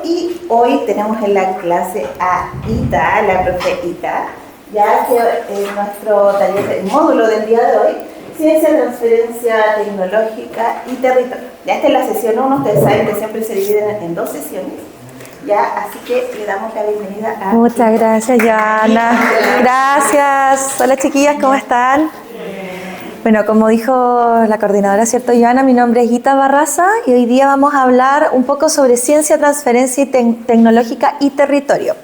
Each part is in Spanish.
y hoy tenemos en la clase a Ita, la profe Ita, ya que nuestro taller, el módulo del día de hoy, Ciencia, Transferencia Tecnológica y Territorio. Ya esta es la sesión 1, ustedes saben que siempre se dividen en 2 sesiones. Ya, así que le damos la bienvenida a... Muchas gracias, Joana. Gracias. Hola, chiquillas, ¿cómo están? Bueno, como dijo la coordinadora, ¿cierto, Joana? Mi nombre es Ita Barraza y hoy día vamos a hablar un poco sobre ciencia, transferencia tecnológica y territorio.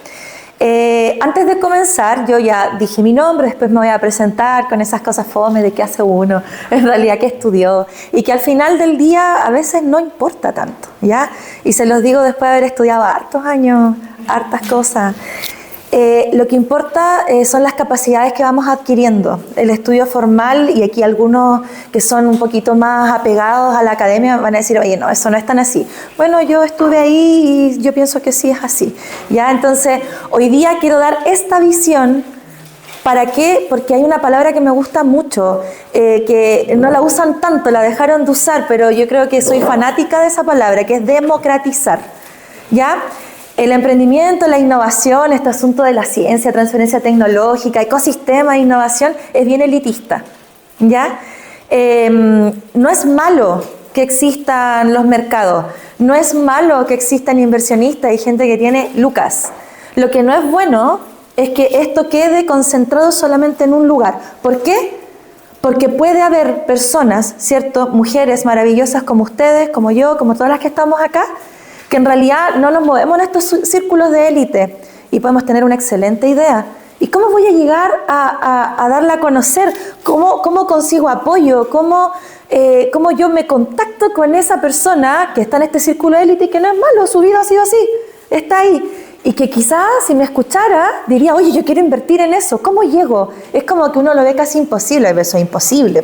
Antes de comenzar, yo ya dije mi nombre, después me voy a presentar con esas cosas fome de qué hace uno, en realidad qué estudió, y que al final del día a veces no importa tanto, ¿ya? Y se los digo después de haber estudiado hartos años, hartas cosas. Lo que importa son las capacidades que vamos adquiriendo. El estudio formal, y aquí algunos que son un poquito más apegados a la academia van a decir, oye, no, eso no es tan así. Bueno, yo estuve ahí y yo pienso que sí es así. ¿Ya? Entonces, hoy día quiero dar esta visión. ¿Para qué? Porque hay una palabra que me gusta mucho, que no la usan tanto, la dejaron de usar, pero yo creo que soy fanática de esa palabra, que es democratizar. ¿Ya? El emprendimiento, la innovación, este asunto de la ciencia, transferencia tecnológica, ecosistema, innovación, es bien elitista, ¿ya? No es malo que existan los mercados, no es malo que existan inversionistas y gente que tiene lucas. Lo que no es bueno es que esto quede concentrado solamente en un lugar. ¿Por qué? Porque puede haber personas, ¿cierto? Mujeres maravillosas como ustedes, como yo, como todas las que estamos acá, que en realidad no nos movemos en estos círculos de élite y podemos tener una excelente idea. ¿Y cómo voy a llegar a darla a conocer? ¿Cómo consigo apoyo? ¿Cómo yo me contacto con esa persona que está en este círculo de élite y que no es malo, su vida ha sido así, está ahí? Y que quizás si me escuchara diría, oye, yo quiero invertir en eso, ¿cómo llego? Es como que uno lo ve casi imposible, eso es imposible.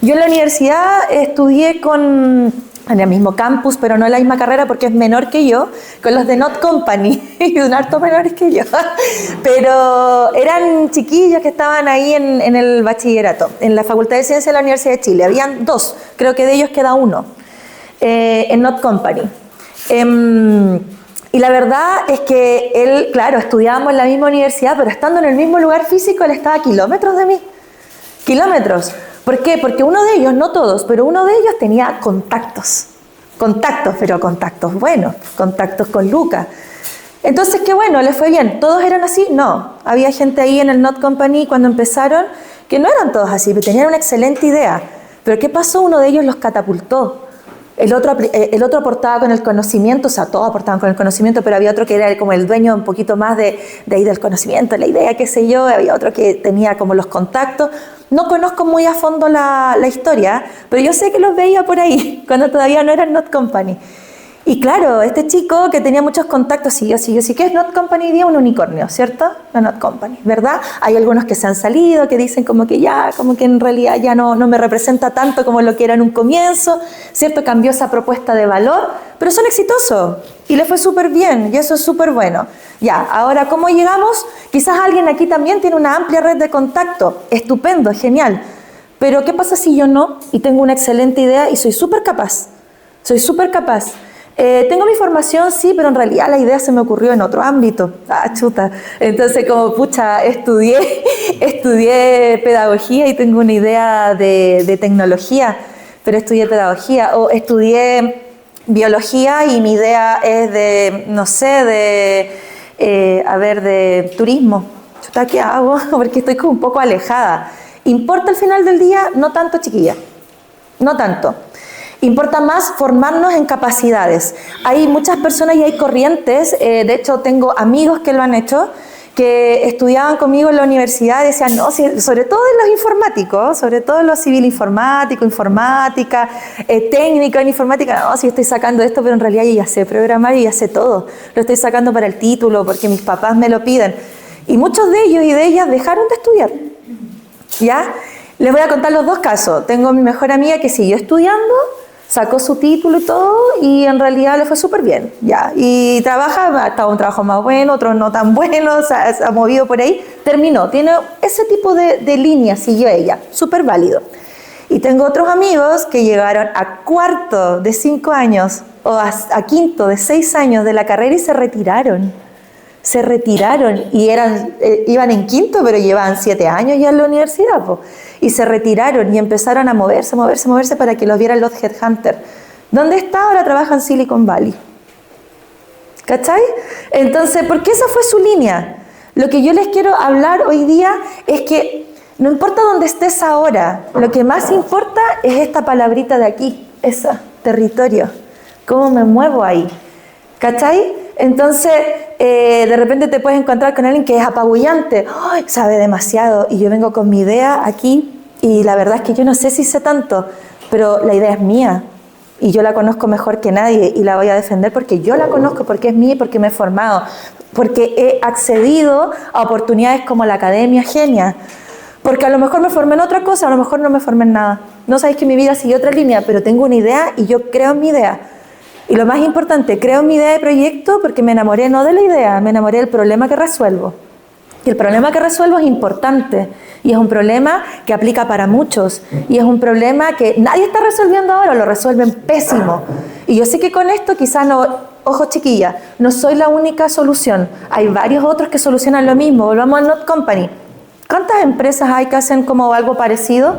Yo en la universidad estudié en el mismo campus, pero no en la misma carrera porque es menor que yo, con los de Not Company, y un harto menores que yo. Pero eran chiquillos que estaban ahí en el bachillerato, en la Facultad de Ciencias de la Universidad de Chile. Habían 2, creo que de ellos queda uno, en Not Company. Y la verdad es que él, claro, estudiábamos en la misma universidad, pero estando en el mismo lugar físico, él estaba a kilómetros de mí. Kilómetros. ¿Por qué? Porque uno de ellos, no todos, pero uno de ellos tenía contactos, pero contactos buenos, contactos con lucas. Entonces, qué bueno, ¿les fue bien? ¿Todos eran así? No. Había gente ahí en el Not Company cuando empezaron que no eran todos así, pero tenían una excelente idea. Pero ¿qué pasó? Uno de ellos los catapultó. El otro aportaba con el conocimiento, o sea, todos aportaban con el conocimiento, pero había otro que era como el dueño un poquito más de ahí del conocimiento, la idea, qué sé yo, había otro que tenía como los contactos. No conozco muy a fondo la historia, pero yo sé que los veía por ahí, cuando todavía no eran Not Company. Y claro, este chico que tenía muchos contactos siguió. ¿Qué es Not Company hoy día? Un unicornio, ¿cierto? La Not Company, ¿verdad? Hay algunos que se han salido, que dicen como que en realidad ya no me representa tanto como lo que era en un comienzo, ¿cierto? Cambió esa propuesta de valor, pero son exitosos y les fue súper bien y eso es súper bueno. Ya, ahora, ¿cómo llegamos? Quizás alguien aquí también tiene una amplia red de contacto, estupendo, genial, pero ¿qué pasa si yo no? Y tengo una excelente idea y soy súper capaz. Tengo mi formación, sí, pero en realidad la idea se me ocurrió en otro ámbito. Chuta. Entonces, como estudié pedagogía y tengo una idea de tecnología, pero estudié pedagogía. O estudié biología y mi idea es de turismo. Chuta, ¿qué hago? Porque estoy como un poco alejada. ¿Importa al final del día? No tanto, chiquilla. No tanto. Importa más formarnos en capacidades. Hay muchas personas y hay corrientes, de hecho tengo amigos que lo han hecho, que estudiaban conmigo en la universidad y decían, no, sobre todo en los informáticos, sobre todo en los civil informático, informática, técnico en informática, no, si estoy sacando esto, pero en realidad yo ya sé programar y ya sé todo. Lo estoy sacando para el título porque mis papás me lo piden. Y muchos de ellos y de ellas dejaron de estudiar, ¿ya? Les voy a contar los 2 casos. Tengo a mi mejor amiga que siguió estudiando, sacó su título y todo, y en realidad le fue súper bien, ya. Y estaba un trabajo más bueno, otro no tan bueno, se ha movido por ahí, terminó. Tiene ese tipo de línea, siguió ella, súper válido. Y tengo otros amigos que llegaron a cuarto de 5 años o a quinto de 6 años de la carrera y se retiraron. Se retiraron y iban en quinto, pero llevaban 7 años ya en la universidad, po. Y se retiraron y empezaron a moverse para que los vieran los headhunters. ¿Dónde está? Ahora trabaja en Silicon Valley. ¿Cachai? Entonces, porque esa fue su línea. Lo que yo les quiero hablar hoy día es que no importa dónde estés ahora, lo que más importa es esta palabrita de aquí, esa, territorio. ¿Cómo me muevo ahí? ¿Cachai? Entonces, de repente te puedes encontrar con alguien que es apabullante, ¡ay!, sabe demasiado, y yo vengo con mi idea aquí, y la verdad es que yo no sé si sé tanto, pero la idea es mía, y yo la conozco mejor que nadie, y la voy a defender porque yo la conozco, porque es mía y porque me he formado, porque he accedido a oportunidades como la Academia Genia, porque a lo mejor me formé en otra cosa, a lo mejor no me formé en nada. No sabéis que mi vida sigue otra línea, pero tengo una idea y yo creo en mi idea. Y lo más importante, creo en mi idea de proyecto porque me enamoré no de la idea, me enamoré del problema que resuelvo. Y el problema que resuelvo es importante y es un problema que aplica para muchos y es un problema que nadie está resolviendo ahora, lo resuelven pésimo. Y yo sé que con esto quizás no, ojo chiquilla, no soy la única solución. Hay varios otros que solucionan lo mismo. Volvamos a Not Company. ¿Cuántas empresas hay que hacen como algo parecido?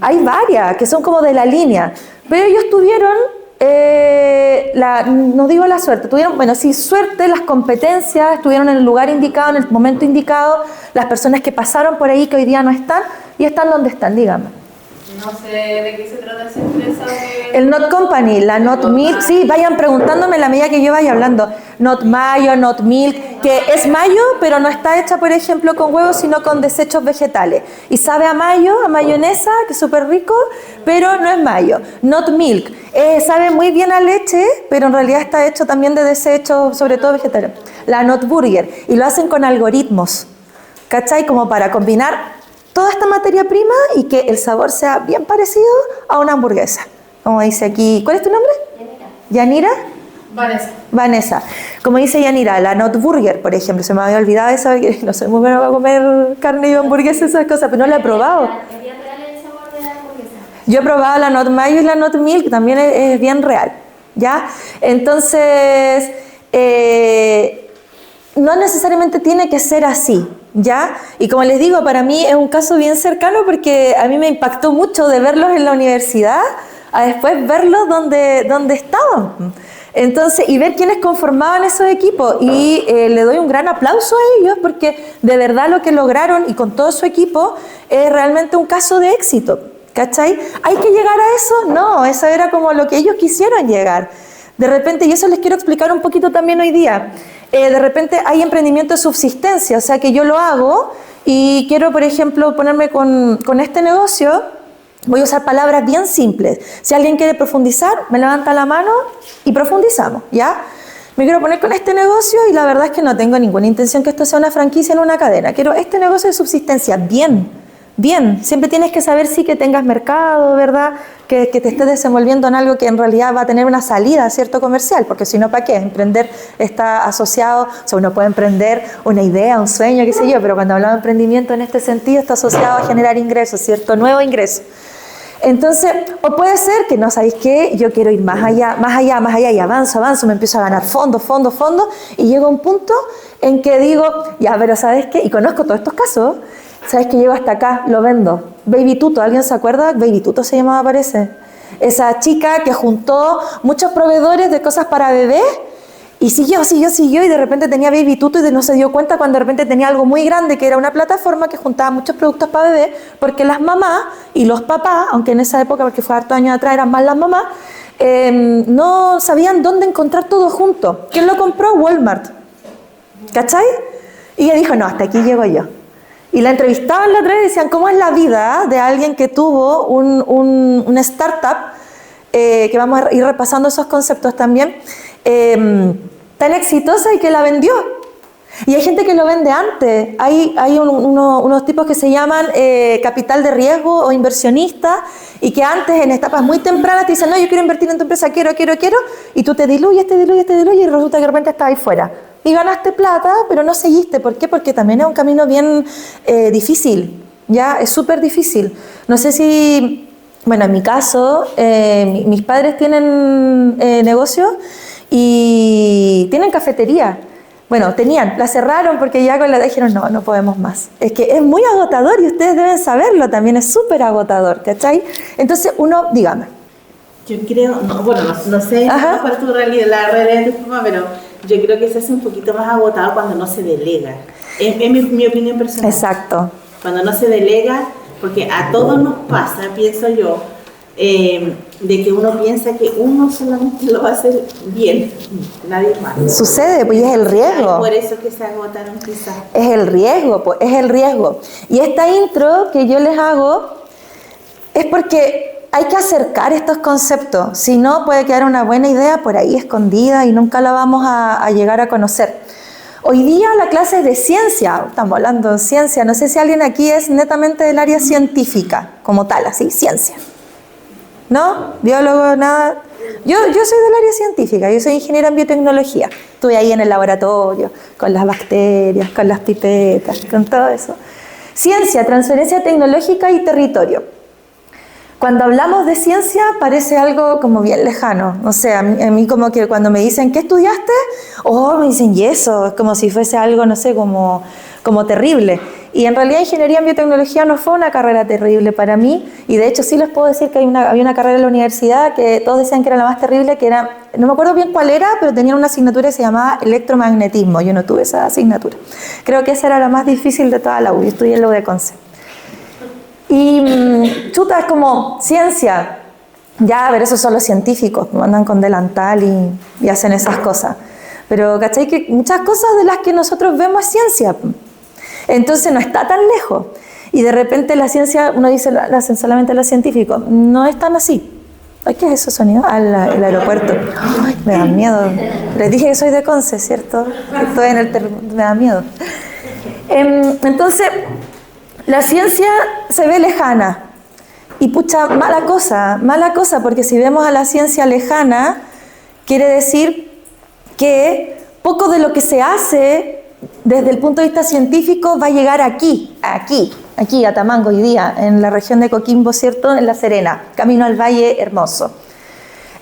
Hay varias que son como de la línea, pero ellos tuvieron, no digo la suerte, tuvieron, bueno, sí, suerte, las competencias, estuvieron en el lugar indicado, en el momento indicado, las personas que pasaron por ahí que hoy día no están, y están donde están, dígame. No sé de qué se trata esa empresa. El Not Company, la Not Milk, sí, vayan preguntándome a la medida que yo vaya hablando. Not Mayo, Not Milk, que es mayo, pero no está hecha, por ejemplo, con huevos, sino con desechos vegetales. Y sabe a mayo, a mayonesa, que es súper rico, pero no es mayo. Not Milk, sabe muy bien a leche, pero en realidad está hecho también de desechos, sobre todo vegetales. La Not Burger, y lo hacen con algoritmos, ¿cachai? Como para combinar toda esta materia prima y que el sabor sea bien parecido a una hamburguesa. Como dice aquí, ¿cuál es tu nombre? Yanira. Vanessa. Vanessa. Como dice Yanira, la Not Burger, por ejemplo, se me había olvidado esa, que no soy muy buena para comer carne y hamburguesa, esas cosas, pero no la he probado. ¿Es bien real el sabor de la hamburguesa? Yo he probado la Not Mayo y la Not Milk, también es bien real, ¿ya? Entonces, no necesariamente tiene que ser así, ¿ya? Y como les digo, para mí es un caso bien cercano porque a mí me impactó mucho de verlos en la universidad a después verlos donde estaban. Entonces, y ver quiénes conformaban esos equipos. Y le doy un gran aplauso a ellos porque de verdad lo que lograron y con todo su equipo es realmente un caso de éxito, ¿cachai? ¿Hay que llegar a eso? No, eso era como lo que ellos quisieron llegar. De repente, y eso les quiero explicar un poquito también hoy día, de repente hay emprendimiento de subsistencia, o sea que yo lo hago y quiero, por ejemplo, ponerme con este negocio, voy a usar palabras bien simples. Si alguien quiere profundizar, me levanta la mano y profundizamos, ¿ya? Me quiero poner con este negocio y la verdad es que no tengo ninguna intención que esto sea una franquicia en una cadena. Quiero este negocio de subsistencia, bien. Siempre tienes que saber sí que tengas mercado, ¿verdad? Que te estés desenvolviendo en algo que en realidad va a tener una salida, ¿cierto? Comercial, porque si no, ¿para qué? Emprender está asociado, o sea, uno puede emprender una idea, un sueño, qué sé yo, pero cuando hablamos de emprendimiento en este sentido está asociado a generar ingresos, ¿cierto? Nuevo ingreso. Entonces, o puede ser que no sabéis qué, yo quiero ir más allá, y avanzo, me empiezo a ganar fondo, y llego a un punto en que digo, ya, pero ¿sabes qué? Y conozco todos estos casos. ¿Sabes que llego hasta acá? Lo vendo. Baby Tuto, ¿alguien se acuerda? Baby Tuto se llamaba, parece. Esa chica que juntó muchos proveedores de cosas para bebé y siguió y de repente tenía Baby Tuto y no se dio cuenta cuando de repente tenía algo muy grande que era una plataforma que juntaba muchos productos para bebé porque las mamás y los papás, aunque en esa época, porque fue hartos años atrás, eran más las mamás, no sabían dónde encontrar todo junto. ¿Quién lo compró? Walmart. ¿Cachai? Y ella dijo, no, hasta aquí llego yo. Y la entrevistaban la otra vez y decían, ¿cómo es la vida de alguien que tuvo una startup, que vamos a ir repasando esos conceptos también, tan exitosa y que la vendió? Y hay gente que lo vende antes. Hay unos tipos que se llaman capital de riesgo o inversionistas y que antes, en etapas muy tempranas, te dicen, no, yo quiero invertir en tu empresa, quiero, y tú te diluyes y resulta que de repente estás ahí fuera. Y ganaste plata, pero no seguiste. ¿Por qué? Porque también es un camino bien difícil, ¿ya? Es súper difícil. No sé si bueno, en mi caso, mis padres tienen negocio y tienen cafetería. Bueno, tenían, la cerraron porque ya con la edad dijeron, no podemos más. Es que es muy agotador y ustedes deben saberlo, también es súper agotador, ¿cachai? Entonces uno, dígame. Yo creo, no sé cuál es tu realidad, la realidad de tu mamá, pero yo creo que se hace un poquito más agotador cuando no se delega. Es mi opinión personal. Exacto. Cuando no se delega, porque a todos nos pasa, pienso yo, de que uno piensa que uno solamente lo va a hacer bien, nadie más. Sucede, pues, y es el riesgo. Por eso que se agotaron quizás. Es el riesgo, pues, es el riesgo. Y esta intro que yo les hago es porque hay que acercar estos conceptos. Si no, puede quedar una buena idea por ahí escondida y nunca la vamos a llegar a conocer. Hoy día la clase es de ciencia, estamos hablando de ciencia. No sé si alguien aquí es netamente del área científica, como tal, así, ciencia. ¿No? Biólogo, nada. Yo soy del área científica, yo soy ingeniera en biotecnología. Estuve ahí en el laboratorio, con las bacterias, con las pipetas, con todo eso. Ciencia, transferencia tecnológica y territorio. Cuando hablamos de ciencia parece algo como bien lejano. O sea, a mí como que cuando me dicen, ¿qué estudiaste? Me dicen, y eso, es como si fuese algo, no sé, como terrible. Y en realidad ingeniería en biotecnología no fue una carrera terrible para mí, y de hecho sí les puedo decir que había una carrera en la universidad que todos decían que era la más terrible, que era, no me acuerdo bien cuál era, pero tenía una asignatura que se llamaba electromagnetismo. Yo no tuve esa asignatura. Creo que esa era la más difícil de toda la U. Yo estudié en la U de Conce. Y chuta, es como ciencia. Ya, a ver, esos son los científicos, andan con delantal y hacen esas cosas. Pero, ¿cachai? Que muchas cosas de las que nosotros vemos es ciencia. Entonces no está tan lejos. Y de repente la ciencia, uno dice, la hacen solamente los científicos. No es tan así. Ay, ¿qué es eso sonido? El aeropuerto. Ay, me da miedo. Les dije que soy de Conce, ¿cierto? Estoy en el me da miedo. Entonces, la ciencia se ve lejana. Y pucha, mala cosa, porque si vemos a la ciencia lejana, quiere decir que poco de lo que se hace desde el punto de vista científico va a llegar aquí, a Tamango hoy día, en la región de Coquimbo, ¿cierto? En La Serena, camino al Valle Hermoso.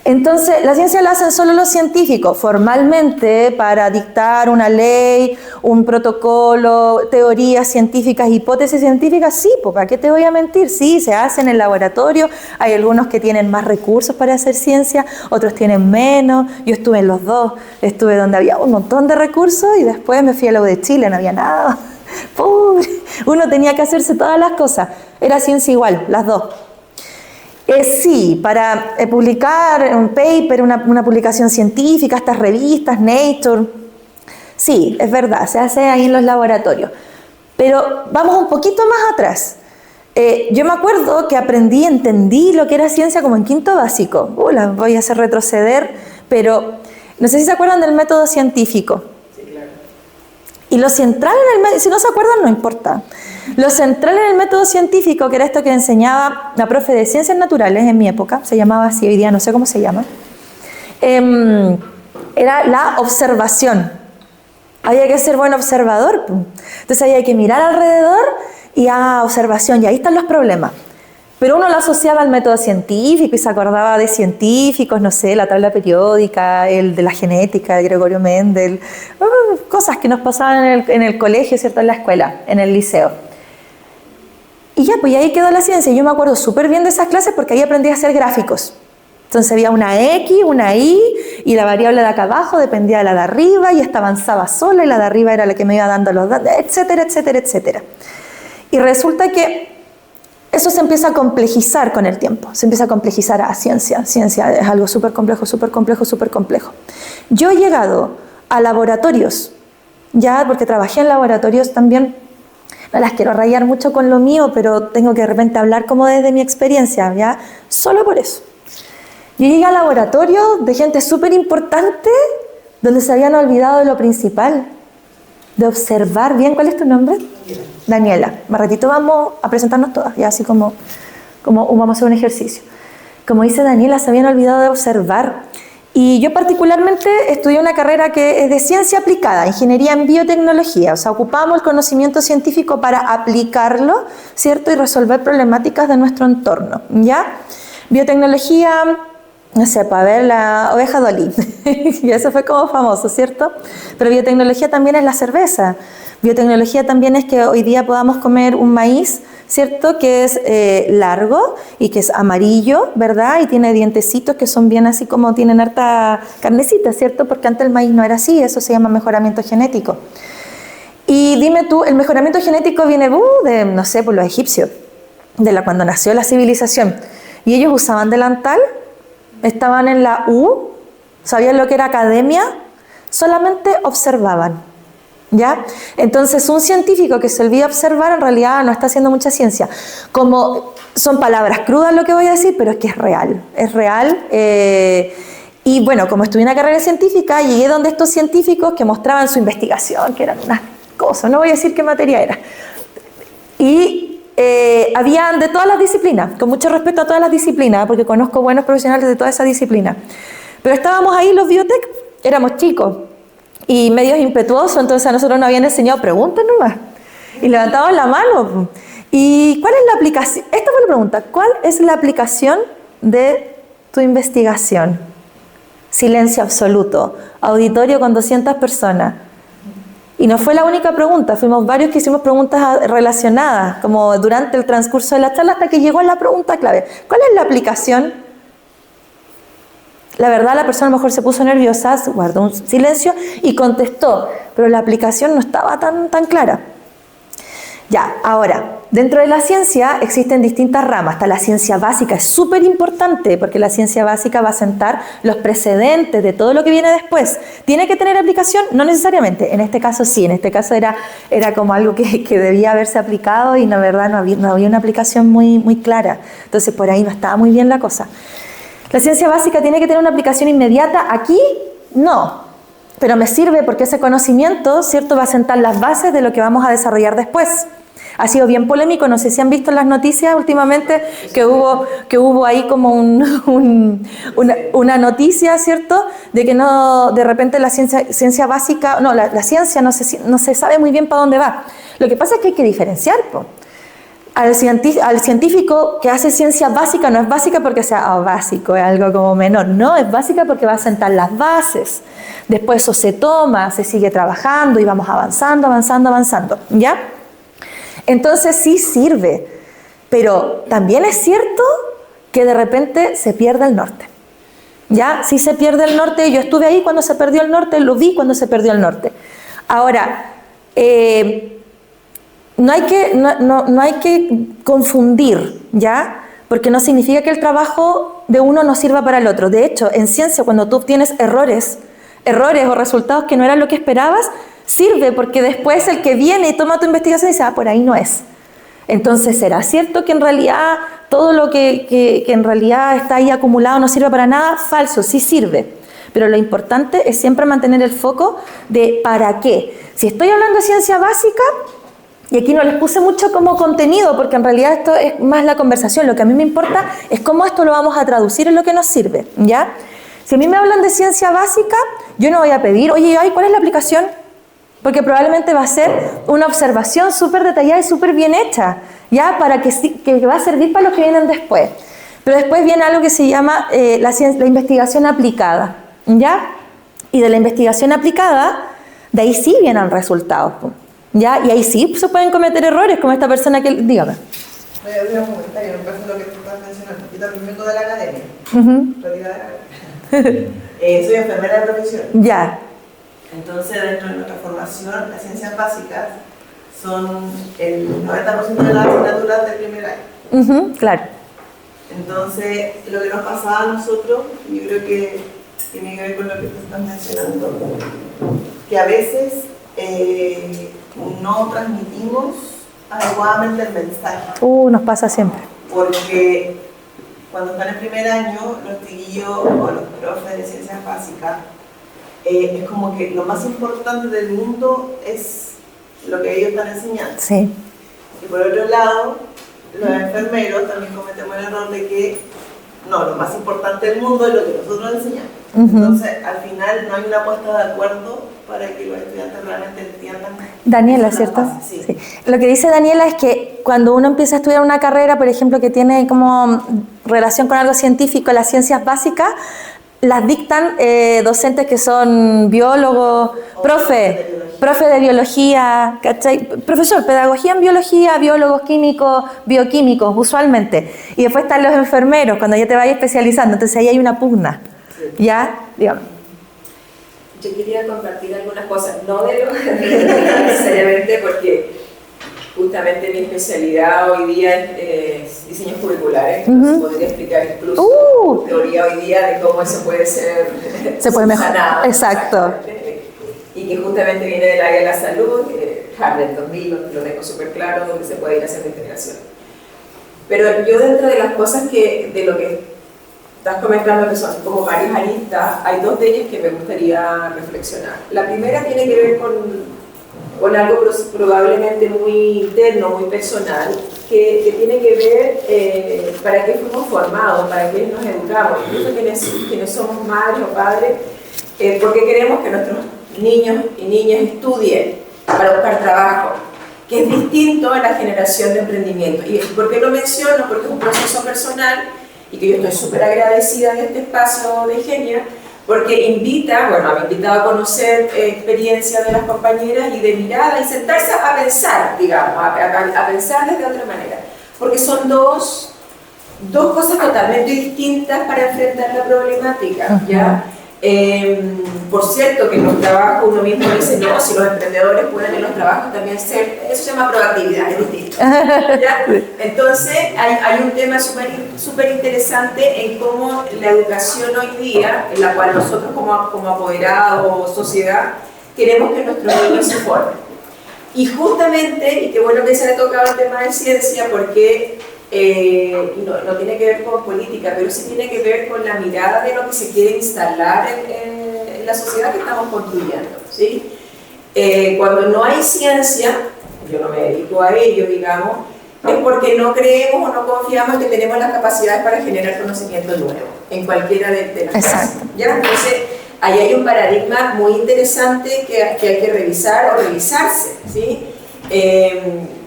Entonces, la ciencia la hacen solo los científicos, formalmente, para dictar una ley, un protocolo, teorías científicas, hipótesis científicas, sí, pues, ¿para qué te voy a mentir? Sí, se hace en el laboratorio, hay algunos que tienen más recursos para hacer ciencia, otros tienen menos. Yo estuve en los dos, estuve donde había un montón de recursos y después me fui a la U de Chile, no había nada. Pobre, uno tenía que hacerse todas las cosas, era ciencia igual, las dos. Sí, para publicar un paper, una publicación científica, estas revistas, Nature, sí, es verdad, se hace ahí en los laboratorios. Pero vamos un poquito más atrás. Yo me acuerdo que entendí lo que era ciencia como en quinto básico. La voy a hacer retroceder, pero no sé si se acuerdan del método científico. Sí, claro. Y lo central en el método, si no se acuerdan, no importa. Lo central en el método científico, que era esto que enseñaba la profe de Ciencias Naturales en mi época, se llamaba así, hoy día no sé cómo se llama, era la observación. Había que ser buen observador. Entonces había que mirar alrededor y observación, y ahí están los problemas. Pero uno lo asociaba al método científico y se acordaba de científicos, no sé, la tabla periódica, el de la genética de Gregorio Mendel, cosas que nos pasaban en el colegio, ¿cierto? En la escuela, en el liceo. Y ya, pues ahí quedó la ciencia. Yo me acuerdo súper bien de esas clases porque ahí aprendí a hacer gráficos. Entonces había una X, una Y, y la variable de acá abajo dependía de la de arriba, y esta avanzaba sola, y la de arriba era la que me iba dando los datos, etcétera, etcétera, etcétera. Y resulta que eso se empieza a complejizar con el tiempo, se empieza a complejizar a ciencia. Ciencia es algo súper complejo, súper complejo, súper complejo. Yo he llegado a laboratorios, ya porque trabajé en laboratorios también. No las quiero rayar mucho con lo mío, pero tengo que de repente hablar como desde mi experiencia, ¿ya? Solo por eso. Yo llegué a laboratorios de gente súper importante, donde se habían olvidado de lo principal, de observar bien. ¿Cuál es tu nombre? Daniela. Más ratito vamos a presentarnos todas, ya así como vamos a hacer un ejercicio. Como dice Daniela, se habían olvidado de observar. Y yo particularmente estudié una carrera que es de ciencia aplicada, ingeniería en biotecnología. O sea, ocupamos el conocimiento científico para aplicarlo, ¿cierto? Y resolver problemáticas de nuestro entorno, ¿ya? Biotecnología, no sé, para ver la oveja Dolly. Y eso fue como famoso, ¿cierto? Pero biotecnología también es la cerveza. Biotecnología también es que hoy día podamos comer un maíz, ¿cierto? Que es largo y que es amarillo, ¿verdad? Y tiene dientecitos que son bien así como tienen harta carnecita, ¿cierto? Porque antes el maíz no era así, eso se llama mejoramiento genético. Y dime tú, el mejoramiento genético viene de, no sé, por los egipcios, cuando nació la civilización. Y ellos usaban delantal, estaban en la U, sabían lo que era academia, solamente observaban. ¿Ya? Entonces, un científico que se olvida observar en realidad no está haciendo mucha ciencia. Como son palabras crudas lo que voy a decir, pero es que es real. Es real. Y bueno, como estudié una carrera científica, llegué donde estos científicos que mostraban su investigación, que eran unas cosas, no voy a decir qué materia era. Y habían de todas las disciplinas, con mucho respeto a todas las disciplinas, porque conozco buenos profesionales de toda esa disciplina. Pero estábamos ahí los biotech, éramos chicos y medios impetuosos, entonces a nosotros nos habían enseñado preguntas nomás. Y levantaban la mano. ¿Y cuál es la aplicación? Esta fue la pregunta. ¿Cuál es la aplicación de tu investigación? Silencio absoluto. Auditorio con 200 personas. Y no fue la única pregunta, fuimos varios que hicimos preguntas relacionadas, como durante el transcurso de la charla, hasta que llegó a la pregunta clave. ¿Cuál es la aplicación? La verdad, la persona a lo mejor se puso nerviosa, guardó un silencio y contestó, pero la aplicación no estaba tan clara. Ya, ahora, dentro de la ciencia existen distintas ramas. Está la ciencia básica, es súper importante porque la ciencia básica va a sentar los precedentes de todo lo que viene después. ¿Tiene que tener aplicación? No necesariamente. En este caso sí, en este caso era como algo que debía haberse aplicado y la verdad no había una aplicación muy clara. Entonces por ahí no estaba muy bien la cosa. ¿La ciencia básica tiene que tener una aplicación inmediata? Aquí no, pero me sirve porque ese conocimiento, ¿cierto?, va a sentar las bases de lo que vamos a desarrollar después. Ha sido bien polémico, no sé si han visto en las noticias últimamente que hubo ahí como una noticia, ¿cierto?, de que no, de repente la ciencia básica, no, la ciencia no se sabe muy bien para dónde va. Lo que pasa es que hay que diferenciar, po. Al científico que hace ciencia básica no es básica porque sea básico, es algo como menor. No, es básica porque va a sentar las bases. Después eso se toma, se sigue trabajando y vamos avanzando, ¿ya? Entonces sí sirve, pero también es cierto que de repente se pierde el norte. ¿Ya? Sí se pierde el norte, yo estuve ahí cuando se perdió el norte, lo vi cuando se perdió el norte. Ahora, no hay que confundir, ¿ya? Porque no significa que el trabajo de uno no sirva para el otro. De hecho, en ciencia, cuando tú obtienes errores o resultados que no eran lo que esperabas, sirve porque después el que viene y toma tu investigación dice, por ahí no es. Entonces, ¿será cierto que en realidad todo lo que en realidad está ahí acumulado no sirve para nada? Falso, sí sirve. Pero lo importante es siempre mantener el foco de ¿para qué? Si estoy hablando de ciencia básica, y aquí no les puse mucho como contenido, porque en realidad esto es más la conversación. Lo que a mí me importa es cómo esto lo vamos a traducir en lo que nos sirve, ¿ya? Si a mí me hablan de ciencia básica, yo no voy a pedir, oye, ¿cuál es la aplicación? Porque probablemente va a ser una observación súper detallada y súper bien hecha, ¿ya? Para que va a servir para los que vienen después. Pero después viene algo que se llama la investigación aplicada, ¿ya? Y de la investigación aplicada, de ahí sí vienen resultados, ¿ya? Y ahí sí se pueden cometer errores, como esta persona que... Dígame. Voy a hacer un comentario, me parece lo que tú estás mencionando. Yo también vengo de la academia. Soy enfermera de profesión. Ya. Entonces, dentro de nuestra formación, las ciencias básicas son el 90% de las asignaturas del primer año. Claro. Entonces, lo que nos pasaba a nosotros, yo creo que tiene que ver con lo que tú estás mencionando, que a veces no transmitimos adecuadamente el mensaje. Nos pasa siempre. Porque cuando están en primer año, los chiquillos o los profes de ciencias básicas, es como que lo más importante del mundo es lo que ellos están enseñando. Sí. Y por otro lado, los enfermeros también cometemos el error de que no, lo más importante del mundo es lo que nosotros enseñamos. Entonces, al final no hay una puesta de acuerdo para que los estudiantes realmente entiendan. Daniela, Esa es ¿cierto? la base, sí. Sí. Lo que dice Daniela es que cuando uno empieza a estudiar una carrera, por ejemplo, que tiene como relación con algo científico, las ciencias básicas, las dictan docentes que son biólogos, profe de biología, ¿cachai? Profesor, pedagogía en biología, biólogos químicos, bioquímicos, usualmente. Y después están los enfermeros, cuando ya te vayas especializando, entonces ahí hay una pugna. ¿Ya? Dígame. Yo quería compartir algunas cosas, no de lo necesariamente porque justamente mi especialidad hoy día es diseños curriculares, entonces podría explicar incluso teoría hoy día de cómo eso puede ser se puede mejorar. Exacto. Y que justamente viene del área de la salud, Harvard 2000, lo tengo súper claro, donde se puede ir haciendo integración. Pero yo dentro de las cosas de lo que estás comentando, que son como varias aristas, hay dos de ellas que me gustaría reflexionar. La primera tiene que ver con algo probablemente muy interno, muy personal, que tiene que ver para qué fuimos formados, para qué nos educamos, incluso quienes somos madres o padres, porque queremos que nuestros niños y niñas estudien para buscar trabajo, que es distinto a la generación de emprendimiento. ¿Y por qué lo menciono? Porque es un proceso personal y que yo estoy súper agradecida de este espacio de Ingenia, porque me ha invitado a conocer experiencias de las compañeras y de mirada y sentarse a pensar, digamos, a pensar desde otra manera, porque son dos cosas totalmente distintas para enfrentar la problemática, ¿ya? Por cierto, que en los trabajos uno mismo dice, no, si los emprendedores pueden en los trabajos también ser, eso se llama proactividad, es distinto. ¿Ya? Entonces, hay un tema súper interesante en cómo la educación hoy día, en la cual nosotros como apoderados o sociedad, queremos que nuestros niños se formen. Y justamente, y qué bueno que se le ha tocado el tema de ciencia, porque no tiene que ver con política, pero sí tiene que ver con la mirada de lo que se quiere instalar en la sociedad que estamos construyendo, ¿sí? Cuando no hay ciencia, yo no me dedico a ello, digamos, es porque no creemos o no confiamos que tenemos las capacidades para generar conocimiento nuevo, en cualquiera de las cosas. ¿Ya? Entonces, ahí hay un paradigma muy interesante que hay que revisar o revisarse, ¿sí?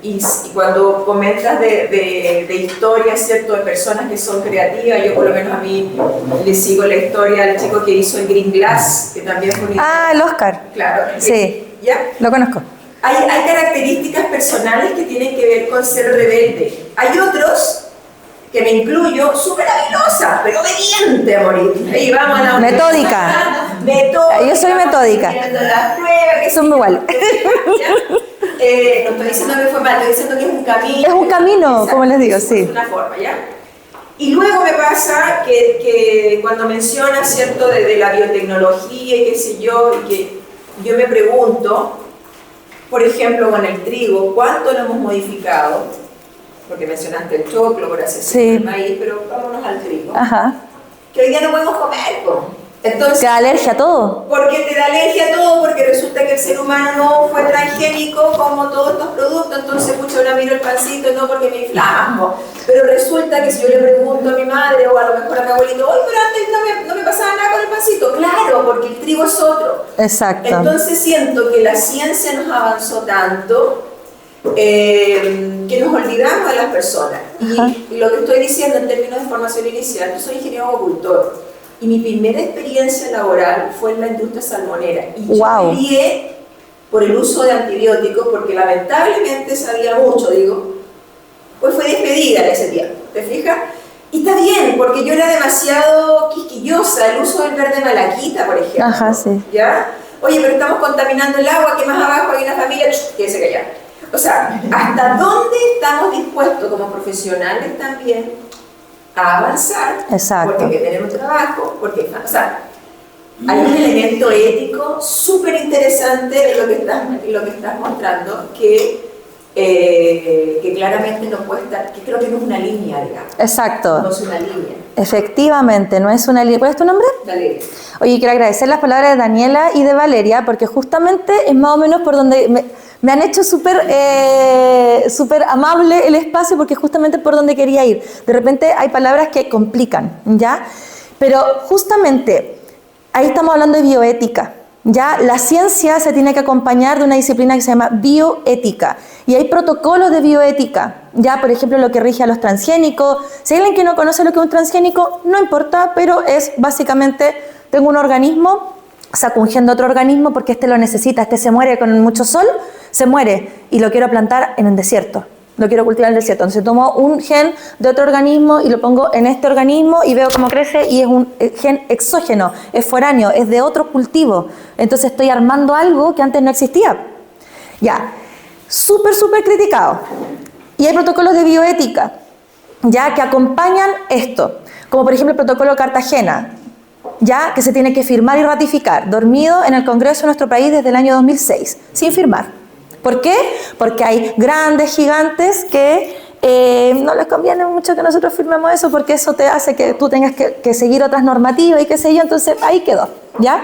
Y cuando comentas de historias, ¿cierto?, de personas que son creativas, yo por lo menos a mí le sigo la historia al chico que hizo el Green Glass, que también fue un... el Oscar. Claro. Sí, ¿ya? Lo conozco. Hay características personales que tienen que ver con ser rebelde. Hay otros, que me incluyo, súper habilidosa, pero obediente a morir. Ahí vamos a la metódica. Yo soy metódica. Las pruebas, que son iguales. No estoy diciendo que fue mal, estoy diciendo que es un camino. Es un camino, exacto, como les digo, sí. Es una forma, ¿ya? Y luego me pasa que cuando mencionas, ¿cierto?, de la biotecnología y qué sé yo, y que yo me pregunto, por ejemplo, con el trigo, ¿cuánto lo hemos modificado? Porque mencionaste el choclo, gracias al maíz, pero vámonos al trigo. Ajá. Que hoy día no podemos comer, ¿no? Entonces, ¿te da alergia a todo? Porque te da alergia a todo, porque resulta que el ser humano no fue transgénico como todos estos productos, entonces mucho ahora miro el pancito, no porque me inflama. Pero resulta que si yo le pregunto a mi madre o a lo mejor a mi abuelito, oye, pero antes no me pasaba nada con el pancito, claro, porque el trigo es otro. Exacto. Entonces siento que la ciencia nos avanzó tanto que nos olvidamos de las personas. Y lo que estoy diciendo en términos de formación inicial, yo soy ingeniero agricultor. Y mi primera experiencia laboral fue en la industria salmonera. Y yo peleé por el uso de antibióticos, porque lamentablemente sabía mucho, pues fui despedida en ese tiempo, ¿te fijas? Y está bien, porque yo era demasiado quisquillosa, el uso del verde malaquita, por ejemplo. Ajá, sí. ¿Ya? Oye, pero estamos contaminando el agua, que más abajo hay una familia, que se calla. O sea, ¿hasta dónde estamos dispuestos como profesionales también a avanzar? Exacto. Porque tenemos trabajo, porque, o sea, hay un elemento ético súper interesante en lo que estás mostrando que claramente no puede estar, que creo que no es una línea, digamos. Exacto. No es una línea. Efectivamente, no es una línea. ¿Cuál es tu nombre? Valeria. Oye, quiero agradecer las palabras de Daniela y de Valeria, porque justamente es más o menos por donde me han hecho súper amable el espacio, porque justamente por donde quería ir. De repente hay palabras que complican, ¿ya? Pero justamente ahí estamos hablando de bioética. Ya la ciencia se tiene que acompañar de una disciplina que se llama bioética. Y hay protocolos de bioética. Ya, por ejemplo, lo que rige a los transgénicos. Si hay alguien que no conoce lo que es un transgénico, no importa, pero es básicamente, tengo un organismo, saco un gen de otro organismo porque este lo necesita, este se muere con mucho sol, se muere y lo quiero plantar en un desierto. Lo quiero cultivar en el desierto. Entonces tomo un gen de otro organismo y lo pongo en este organismo y veo cómo crece y es un gen exógeno, es foráneo, es de otro cultivo. Entonces estoy armando algo que antes no existía. Ya, súper criticado. Y hay protocolos de bioética, ya, que acompañan esto. Como por ejemplo el protocolo de Cartagena, ya, que se tiene que firmar y ratificar, dormido en el Congreso de nuestro país desde el año 2006, sin firmar. ¿Por qué? Porque hay grandes gigantes que no les conviene mucho que nosotros firmemos eso porque eso te hace que tú tengas que seguir otras normativas y qué sé yo, entonces ahí quedó, ¿ya?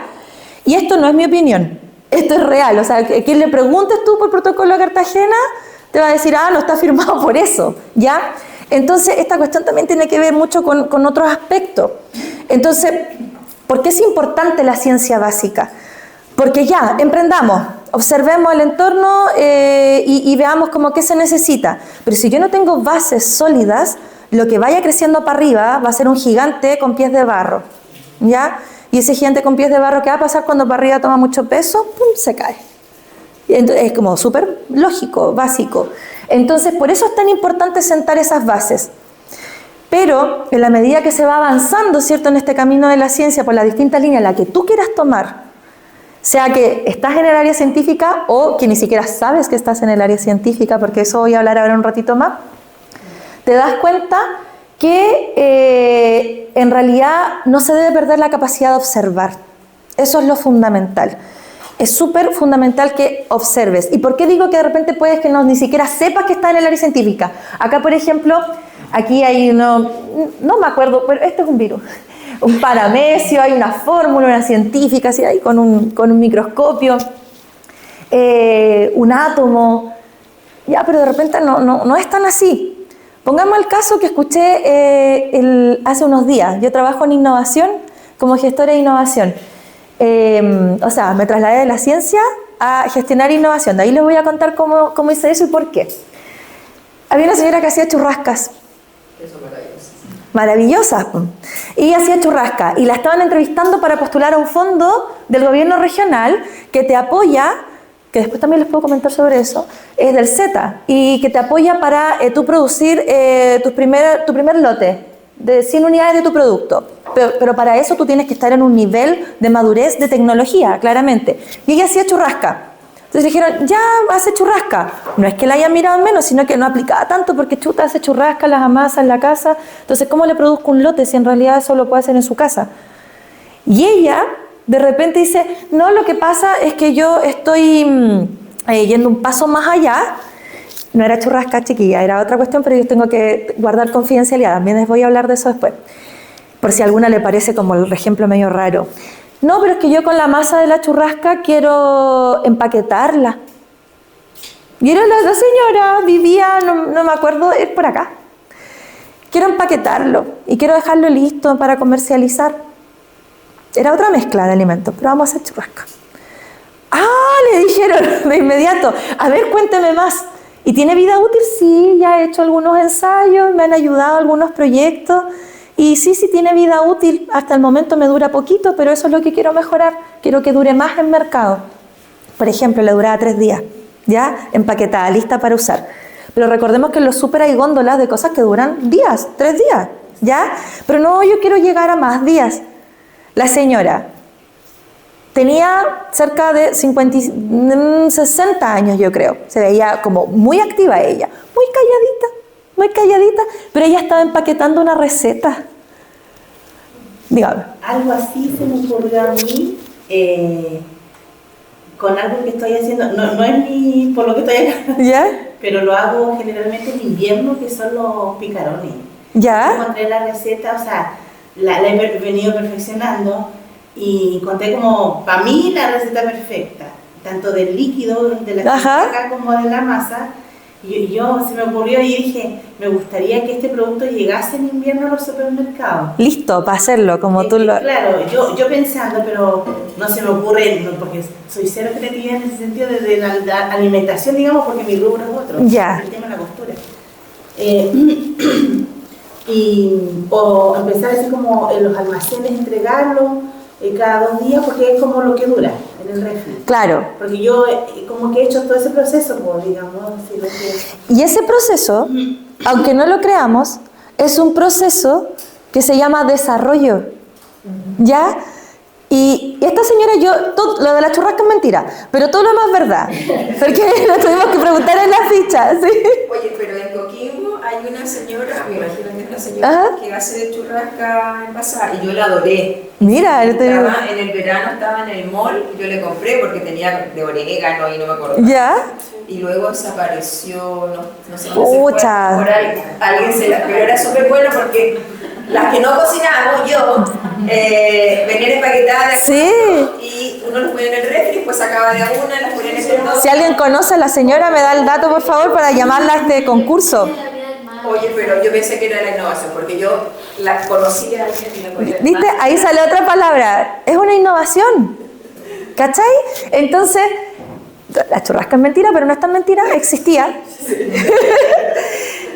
Y esto no es mi opinión, esto es real, o sea, que le preguntes tú por protocolo de Cartagena, te va a decir, no está firmado por eso, ¿ya? Entonces, esta cuestión también tiene que ver mucho con otros aspectos. Entonces, ¿por qué es importante la ciencia básica? Porque ya, emprendamos, observemos el entorno y veamos como qué se necesita. Pero si yo no tengo bases sólidas, lo que vaya creciendo para arriba va a ser un gigante con pies de barro, ¿ya? Y ese gigante con pies de barro, ¿qué va a pasar cuando para arriba toma mucho peso? ¡Pum!, se cae. Entonces, es como súper lógico, básico. Entonces, por eso es tan importante sentar esas bases. Pero, en la medida que se va avanzando, ¿cierto?, en este camino de la ciencia, por las distintas líneas, la que tú quieras tomar, sea que estás en el área científica o que ni siquiera sabes que estás en el área científica, porque eso voy a hablar ahora un ratito más, te das cuenta que en realidad no se debe perder la capacidad de observar. Eso es lo fundamental. Es súper fundamental que observes. ¿Y por qué digo que de repente puedes que ni siquiera sepas que estás en el área científica? Acá, por ejemplo, aquí hay uno, no me acuerdo, pero este es un virus. Un paramecio, hay una fórmula, una científica, así, ahí con un microscopio, un átomo, ya, pero de repente no es tan así. Pongamos el caso que escuché hace unos días. Yo trabajo en innovación como gestora de innovación. O sea, me trasladé de la ciencia a gestionar innovación. De ahí les voy a contar cómo hice eso y por qué. Había una señora que hacía churrascas. Eso es maravilloso. Maravillosa. Y hacía churrasca. Y la estaban entrevistando para postular a un fondo del gobierno regional que te apoya, que después también les puedo comentar sobre eso, es del Z, y que te apoya para tú producir tu primer lote de 100 unidades de tu producto. Pero para eso tú tienes que estar en un nivel de madurez de tecnología, claramente. Y ella hacía churrasca. Entonces dijeron, ya, hace churrasca. No es que la hayan mirado menos, sino que no aplicaba tanto porque chuta, hace churrasca, las amasa en la casa. Entonces, ¿cómo le produzco un lote si en realidad eso lo puede hacer en su casa? Y ella, de repente dice, no, lo que pasa es que yo estoy yendo un paso más allá. No era churrasca, chiquilla, era otra cuestión, pero yo tengo que guardar confidencialidad. También les voy a hablar de eso después, por si a alguna le parece como el ejemplo medio raro. No, pero es que yo con la masa de la churrasca quiero empaquetarla. Y era la señora, vivía, no me acuerdo, es por acá. Quiero empaquetarlo y quiero dejarlo listo para comercializar. Era otra mezcla de alimentos, pero vamos a hacer churrasca. Le dijeron de inmediato, a ver, cuénteme más. ¿Y tiene vida útil? Sí, ya he hecho algunos ensayos, me han ayudado algunos proyectos. Y sí tiene vida útil, hasta el momento me dura poquito, pero eso es lo que quiero mejorar, quiero que dure más en mercado. Por ejemplo, le duraba 3 días, ya, empaquetada, lista para usar. Pero recordemos que en los súper hay góndolas de cosas que duran días, 3 días, ya. Pero no, yo quiero llegar a más días. La señora tenía cerca de 60 años, yo creo, se veía como muy activa ella, muy calladita, pero ella estaba empaquetando una receta. Dígame. Algo así se me ocurrió a mí con algo que estoy haciendo, no es ni por lo que estoy acá, ¿Ya? pero lo hago generalmente en invierno, que son los picarones. ¿Ya? Encontré la receta, o sea, la he venido perfeccionando y encontré como, para mí, la receta perfecta, tanto del líquido, de la churrasca como de la masa. Y yo se me ocurrió y dije, me gustaría que este producto llegase en invierno a los supermercados. Listo, para hacerlo, como tú lo... Claro, yo pensando, pero no se me ocurre, no, porque soy cero creativa en ese sentido de la alimentación, digamos, porque mi rubro es otro, Ya. el tema de la costura. O empezar así como en los almacenes, entregarlo cada 2 días, porque es como lo que dura en el refri. Claro. Porque yo como que he hecho todo ese proceso, pues, digamos, así lo que... Y ese proceso, aunque no lo creamos, es un proceso que se llama desarrollo. ¿Ya? Y esta señora, lo de la churrasca es mentira, pero todo lo demás es verdad. Porque lo tuvimos que preguntar en la ficha, ¿sí? Oye, pero en Coquimbo hay una señora, me imagino que es una señora Ajá. que hace de churrasca envasada y yo la adoré. Mira, En el verano estaba en el mall y yo le compré porque tenía de orégano y no me acuerdo. ¿Ya? Y luego desapareció, no sé Pucha. por ahí, alguien se la... Pero era súper bueno porque las que no cocinábamos, yo, venían empaquetadas Sí. y uno las ponía en el refri, pues sacaba de una, las ponía en el sector. Si alguien conoce a la señora, me da el dato, por favor, para llamarla a este concurso. Oye, pero yo pensé que era la innovación, porque yo la conocí a alguien y la conocía. ¿Viste? Ahí sale otra palabra. Es una innovación. ¿Cachai? Entonces, la churrasca es mentira, pero no es tan mentira, existía.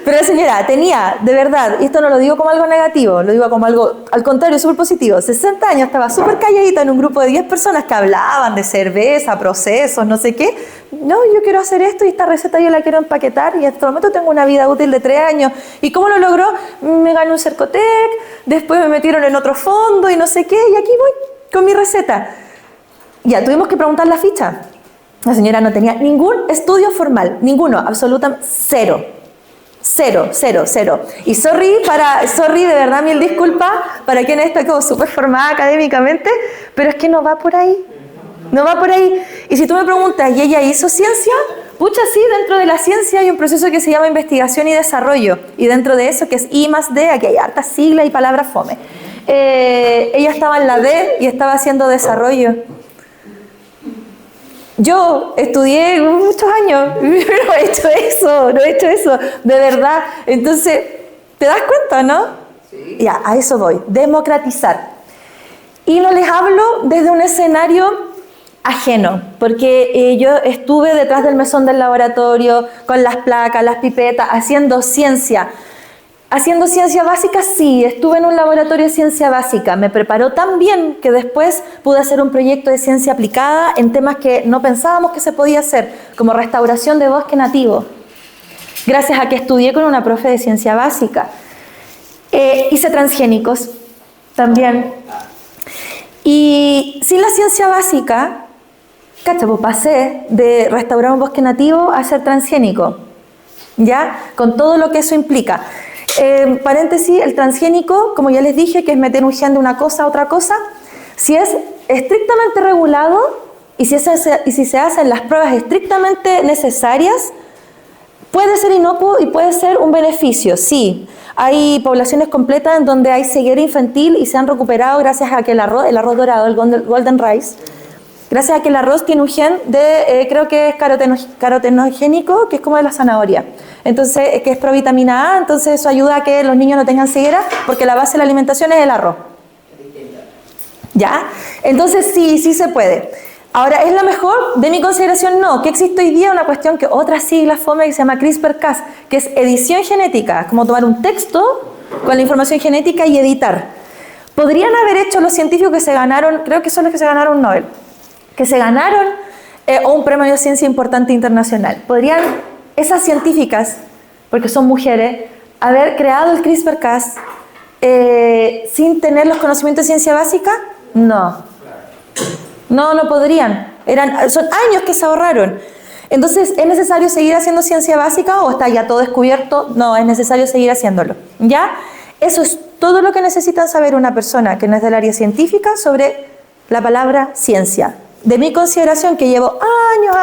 Pero la señora tenía, de verdad, y esto no lo digo como algo negativo, lo digo como algo, al contrario, súper positivo. 60 años, estaba súper calladita en un grupo de 10 personas que hablaban de cerveza, procesos, no sé qué. No, yo quiero hacer esto y esta receta yo la quiero empaquetar y en este momento tengo una vida útil de 3 años. ¿Y cómo lo logró? Me gané un Cercotec, después me metieron en otro fondo y no sé qué, y aquí voy con mi receta. Ya, tuvimos que preguntar la ficha. La señora no tenía ningún estudio formal, ninguno, absolutamente cero. Cero. Y sorry, de verdad, mil disculpas para quien está como súper formada académicamente, pero es que no va por ahí. No va por ahí. Y si tú me preguntas, ¿y ella hizo ciencia? Pucha, sí, dentro de la ciencia hay un proceso que se llama investigación y desarrollo. Y dentro de eso, que es I+D, aquí hay hartas siglas y palabras fome. Ella estaba en la D y estaba haciendo desarrollo. Yo estudié muchos años, no he hecho eso, de verdad. Entonces, ¿te das cuenta, no? Sí. Ya, a eso voy, democratizar. Y no les hablo desde un escenario ajeno, porque yo estuve detrás del mesón del laboratorio, con las placas, las pipetas, haciendo ciencia. Haciendo ciencia básica, sí, estuve en un laboratorio de ciencia básica, me preparó tan bien que después pude hacer un proyecto de ciencia aplicada en temas que no pensábamos que se podía hacer, como restauración de bosque nativo, gracias a que estudié con una profe de ciencia básica. Hice transgénicos también. Y sin la ciencia básica, pues pasé de restaurar un bosque nativo a ser transgénico, ¿ya? Con todo lo que eso implica. Paréntesis, el transgénico, como ya les dije, que es meter un gen de una cosa a otra cosa, si es estrictamente regulado y si se hacen las pruebas estrictamente necesarias, puede ser inocuo y puede ser un beneficio, sí. Hay poblaciones completas en donde hay ceguera infantil y se han recuperado gracias a que el arroz dorado, el golden rice, gracias a que el arroz tiene un gen de, creo que es carotenogénico, que es como de la zanahoria. Entonces, que es provitamina A, entonces eso ayuda a que los niños no tengan ceguera, porque la base de la alimentación es el arroz. ¿Ya? Entonces, sí se puede. Ahora, ¿es la mejor? De mi consideración, no. ¿Qué existe hoy día? Una cuestión que otra sigla fome que se llama CRISPR-Cas, que es edición genética, como tomar un texto con la información genética y editar. Podrían haber hecho los científicos que se ganaron, creo que son los que se ganaron un Nobel, que se ganaron o un premio de ciencia importante internacional. ¿Podrían esas científicas, porque son mujeres, haber creado el CRISPR-Cas sin tener los conocimientos de ciencia básica? No. No podrían. Son años que se ahorraron. Entonces, ¿es necesario seguir haciendo ciencia básica o está ya todo descubierto? No, es necesario seguir haciéndolo. ¿Ya? Eso es todo lo que necesitan saber una persona que no es del área científica sobre la palabra ciencia. De mi consideración, que llevo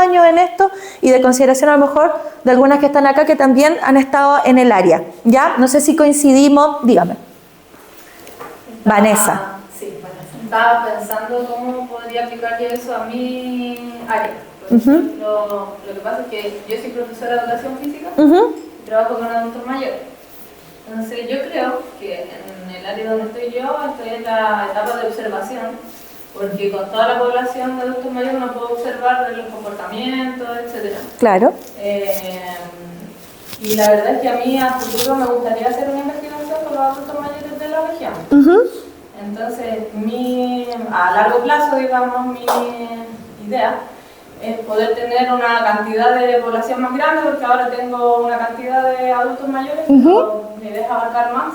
años en esto, y de consideración a lo mejor de algunas que están acá que también han estado en el área. ¿Ya? No sé si coincidimos. Dígame. Vanessa. Sí, Vanessa. Estaba pensando cómo podría aplicar yo eso a mi área. Lo que pasa es que yo soy profesora de educación física y trabajo con adultos mayores. Entonces yo creo que en el área donde estoy yo, estoy en la etapa de observación, porque con toda la población de adultos mayores no puedo observar los comportamientos, etc. Claro. Y la verdad es que a mí a futuro me gustaría hacer una investigación con los adultos mayores de la región. Entonces, a largo plazo, digamos, mi idea es poder tener una cantidad de población más grande, porque ahora tengo una cantidad de adultos mayores, pero mi idea es abarcar más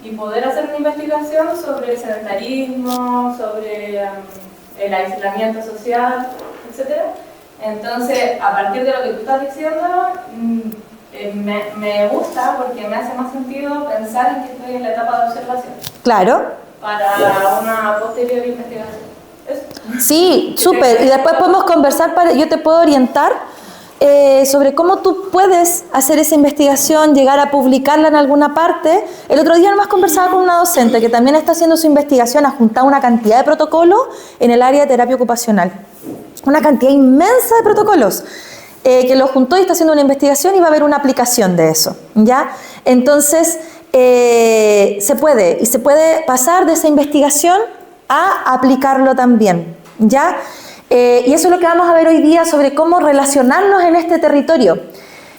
y poder hacer una investigación sobre el sedentarismo, sobre el aislamiento social, etc. Entonces, a partir de lo que tú estás diciendo, me gusta porque me hace más sentido pensar en que estoy en la etapa de observación. Claro. Para una posterior investigación. ¿Eso? Sí, súper. Y después podemos conversar, yo te puedo orientar sobre cómo tú puedes hacer esa investigación, llegar a publicarla en alguna parte. El otro día nomás conversaba con una docente que también está haciendo su investigación, ha juntado una cantidad de protocolos en el área de terapia ocupacional. Una cantidad inmensa de protocolos. Que lo juntó y está haciendo una investigación y va a haber una aplicación de eso, ¿ya? Entonces, se puede pasar de esa investigación a aplicarlo también, ¿ya? Y eso es lo que vamos a ver hoy día sobre cómo relacionarnos en este territorio.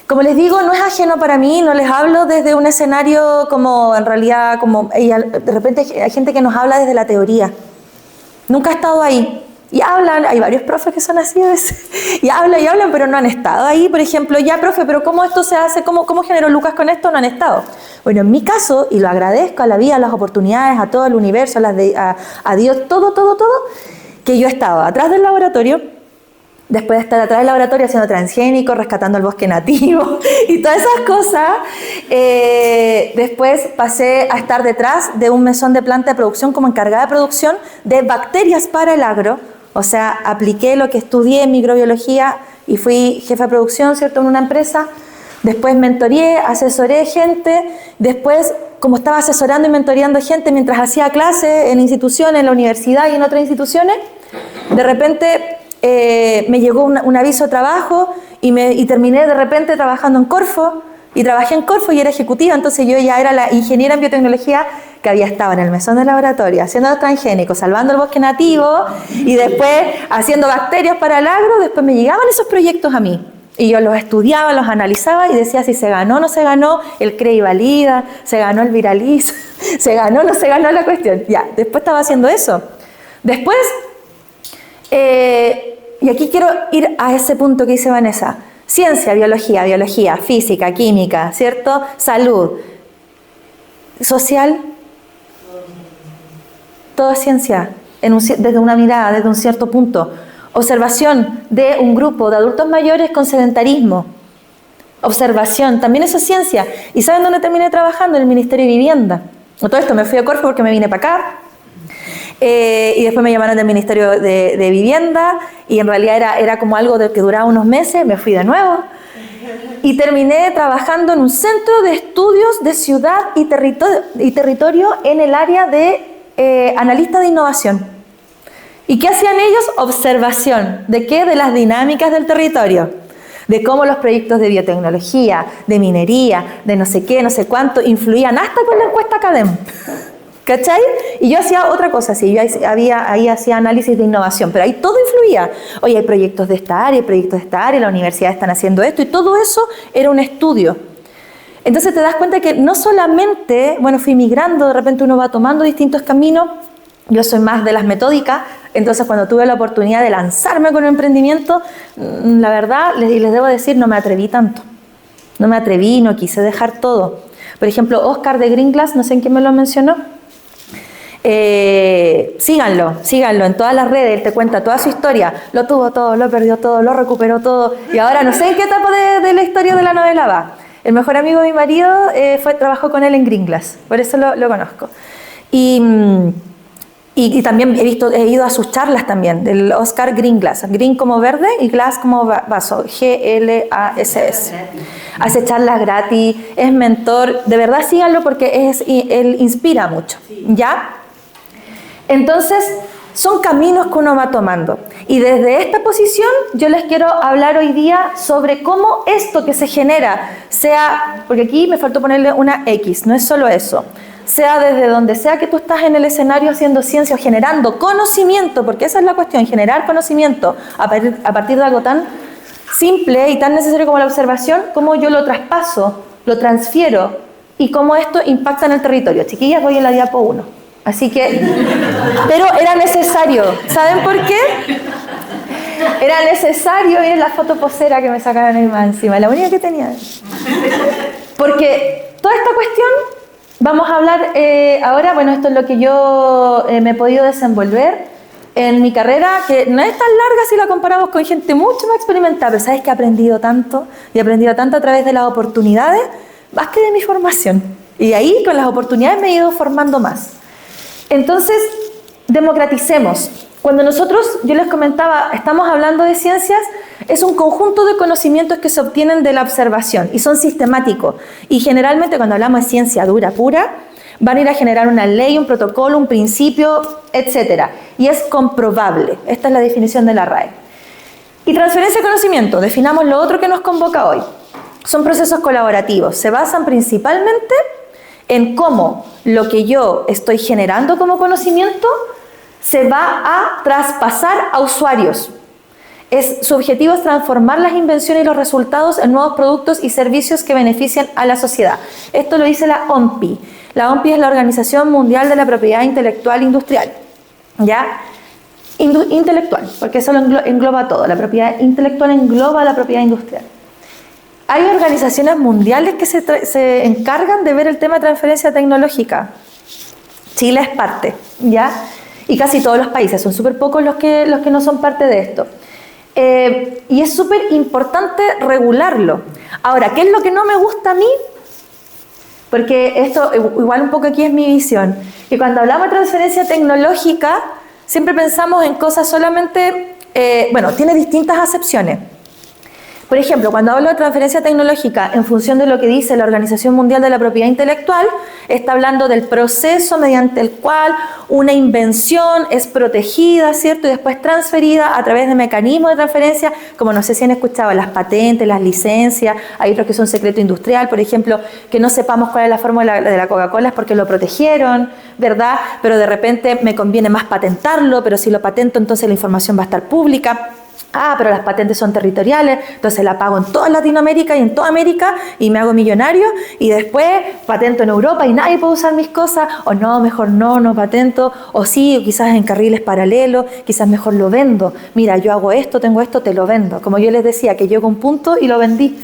Como les digo, no es ajeno para mí, no les hablo desde un escenario como, en realidad, como de repente hay gente que nos habla desde la teoría. Nunca he estado ahí. Y hablan, hay varios profes que son así a veces, y hablan, pero no han estado ahí. Por ejemplo, ya, profe, pero ¿cómo esto se hace? ¿Cómo generó Lucas con esto? No han estado. Bueno, en mi caso, y lo agradezco a la vida, a las oportunidades, a todo el universo, a Dios, todo, que yo estaba atrás del laboratorio, después de estar atrás del laboratorio haciendo transgénico, rescatando el bosque nativo y todas esas cosas, después pasé a estar detrás de un mesón de planta de producción como encargada de producción de bacterias para el agro. O sea, apliqué lo que estudié en microbiología y fui jefa de producción, ¿cierto?, en una empresa. Después mentoreé, asesoré gente. Después, como estaba asesorando y mentoreando gente mientras hacía clases en instituciones, en la universidad y en otras instituciones, de repente me llegó un aviso de trabajo y terminé de repente trabajando en Corfo. Y trabajé en Corfo y era ejecutiva, entonces yo ya era la ingeniera en biotecnología que había estado en el mesón del laboratorio, haciendo los transgénicos, salvando el bosque nativo y después haciendo bacterias para el agro. Después me llegaban esos proyectos a mí y yo los estudiaba, los analizaba y decía si se ganó o no se ganó el CREI valida, se ganó el Viraliz, se ganó o no se ganó la cuestión. Ya, después estaba haciendo eso. Después, y aquí quiero ir a ese punto que dice Vanessa. Ciencia, biología, física, química, ¿cierto? Salud. Social. Todo es ciencia, desde una mirada, desde un cierto punto. Observación de un grupo de adultos mayores con sedentarismo. Observación, también eso es ciencia. ¿Y saben dónde terminé trabajando? En el Ministerio de Vivienda. Todo esto me fui a Corfo porque me vine para acá. Y después me llamaron del Ministerio de Vivienda y en realidad era como algo que duraba unos meses. Me fui de nuevo y terminé trabajando en un centro de estudios de ciudad y territorio en el área de analista de innovación. ¿Y qué hacían ellos? Observación. ¿De qué? De las dinámicas del territorio, de cómo los proyectos de biotecnología, de minería, de no sé qué, no sé cuánto, influían hasta con la encuesta Academ. ¿Cachai? Y yo hacía otra cosa, sí, yo ahí hacía análisis de innovación, pero ahí todo influía. Oye, hay proyectos de esta área, la universidad están haciendo esto, y todo eso era un estudio. Entonces te das cuenta que no solamente, bueno, fui migrando, de repente uno va tomando distintos caminos, yo soy más de las metódicas, entonces cuando tuve la oportunidad de lanzarme con el emprendimiento, la verdad, les debo decir, no me atreví tanto. No me atreví, no quise dejar todo. Por ejemplo, Oscar de Green Glass, no sé en quién me lo mencionó, síganlo en todas las redes, él te cuenta toda su historia, lo tuvo todo, lo perdió todo, lo recuperó todo y ahora no sé en qué etapa de la historia de la novela va. El mejor amigo de mi marido trabajó con él en Green Glass, por eso lo conozco. Y también he ido a sus charlas también, del Oscar Green Glass, Green como verde y Glass como vaso, G-L-A-S-S. Hace charlas gratis, es mentor, de verdad síganlo porque él inspira mucho, ¿ya? Entonces, son caminos que uno va tomando. Y desde esta posición yo les quiero hablar hoy día sobre cómo esto que se genera, sea, porque aquí me faltó ponerle una X, no es solo eso, sea desde donde sea que tú estás en el escenario haciendo ciencia o generando conocimiento, porque esa es la cuestión, generar conocimiento a partir de algo tan simple y tan necesario como la observación, cómo yo lo traspaso, lo transfiero y cómo esto impacta en el territorio. Chiquillas, voy en la diapo 1. Así que, pero era necesario. ¿Saben por qué? Era necesario, miren la foto posera que me sacaron ahí más encima, la única que tenía. Porque toda esta cuestión, vamos a hablar ahora, bueno, esto es lo que yo me he podido desenvolver en mi carrera, que no es tan larga si la comparamos con gente mucho más experimentada, pero sabes que he aprendido tanto, y he aprendido tanto a través de las oportunidades, más que de mi formación. Y ahí, con las oportunidades, me he ido formando más. Entonces, democraticemos. Cuando nosotros, yo les comentaba, estamos hablando de ciencias, es un conjunto de conocimientos que se obtienen de la observación y son sistemáticos. Y generalmente cuando hablamos de ciencia dura, pura, van a ir a generar una ley, un protocolo, un principio, etc. Y es comprobable. Esta es la definición de la RAE. Y transferencia de conocimiento, definamos lo otro que nos convoca hoy. Son procesos colaborativos. Se basan principalmente en cómo lo que yo estoy generando como conocimiento se va a traspasar a usuarios. Su objetivo es transformar las invenciones y los resultados en nuevos productos y servicios que benefician a la sociedad. Esto lo dice la OMPI. La OMPI es la Organización Mundial de la Propiedad Intelectual Industrial. ¿Ya? Intelectual, porque eso lo engloba todo. La propiedad intelectual engloba la propiedad industrial. Hay organizaciones mundiales que se encargan de ver el tema de transferencia tecnológica. Chile es parte, ¿ya? Y casi todos los países, son súper pocos los que no son parte de esto. Y es súper importante regularlo. Ahora, ¿qué es lo que no me gusta a mí? Porque esto, igual un poco aquí es mi visión, que cuando hablamos de transferencia tecnológica, siempre pensamos en cosas solamente, bueno, tiene distintas acepciones. Por ejemplo, cuando hablo de transferencia tecnológica en función de lo que dice la Organización Mundial de la Propiedad Intelectual, está hablando del proceso mediante el cual una invención es protegida, ¿cierto? Y después transferida a través de mecanismos de transferencia, como no sé si han escuchado, las patentes, las licencias, hay otros que son secreto industrial, por ejemplo, que no sepamos cuál es la fórmula de la Coca-Cola es porque lo protegieron, ¿verdad? Pero de repente me conviene más patentarlo, pero si lo patento entonces la información va a estar pública. Ah, pero las patentes son territoriales, entonces la pago en toda Latinoamérica y en toda América y me hago millonario y después patento en Europa y nadie puede usar mis cosas, o no, mejor no patento, o sí, quizás en carriles paralelos, quizás mejor lo vendo. Mira, yo hago esto, tengo esto, te lo vendo. Como yo les decía, que llego a un punto y lo vendí.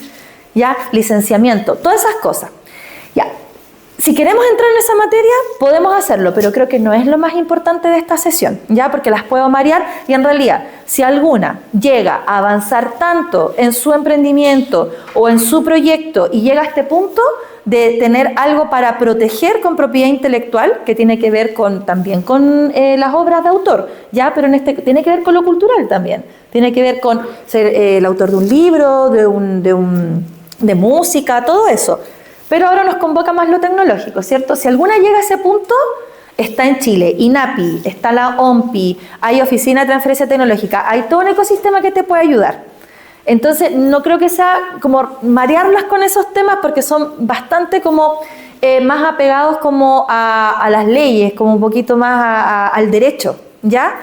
Ya, licenciamiento, todas esas cosas. Ya. Si queremos entrar en esa materia, podemos hacerlo, pero creo que no es lo más importante de esta sesión, ¿ya? Porque las puedo marear y en realidad, si alguna llega a avanzar tanto en su emprendimiento o en su proyecto y llega a este punto de tener algo para proteger con propiedad intelectual, que tiene que ver también con las obras de autor, ¿ya? Pero tiene que ver con lo cultural también, tiene que ver con ser el autor de un libro, de música, todo eso. Pero ahora nos convoca más lo tecnológico, ¿cierto? Si alguna llega a ese punto, está en Chile, INAPI, está la OMPI, hay Oficina de Transferencia Tecnológica, hay todo un ecosistema que te puede ayudar. Entonces, no creo que sea como marearlas con esos temas porque son bastante como más apegados como a las leyes, como un poquito más al derecho, ¿ya?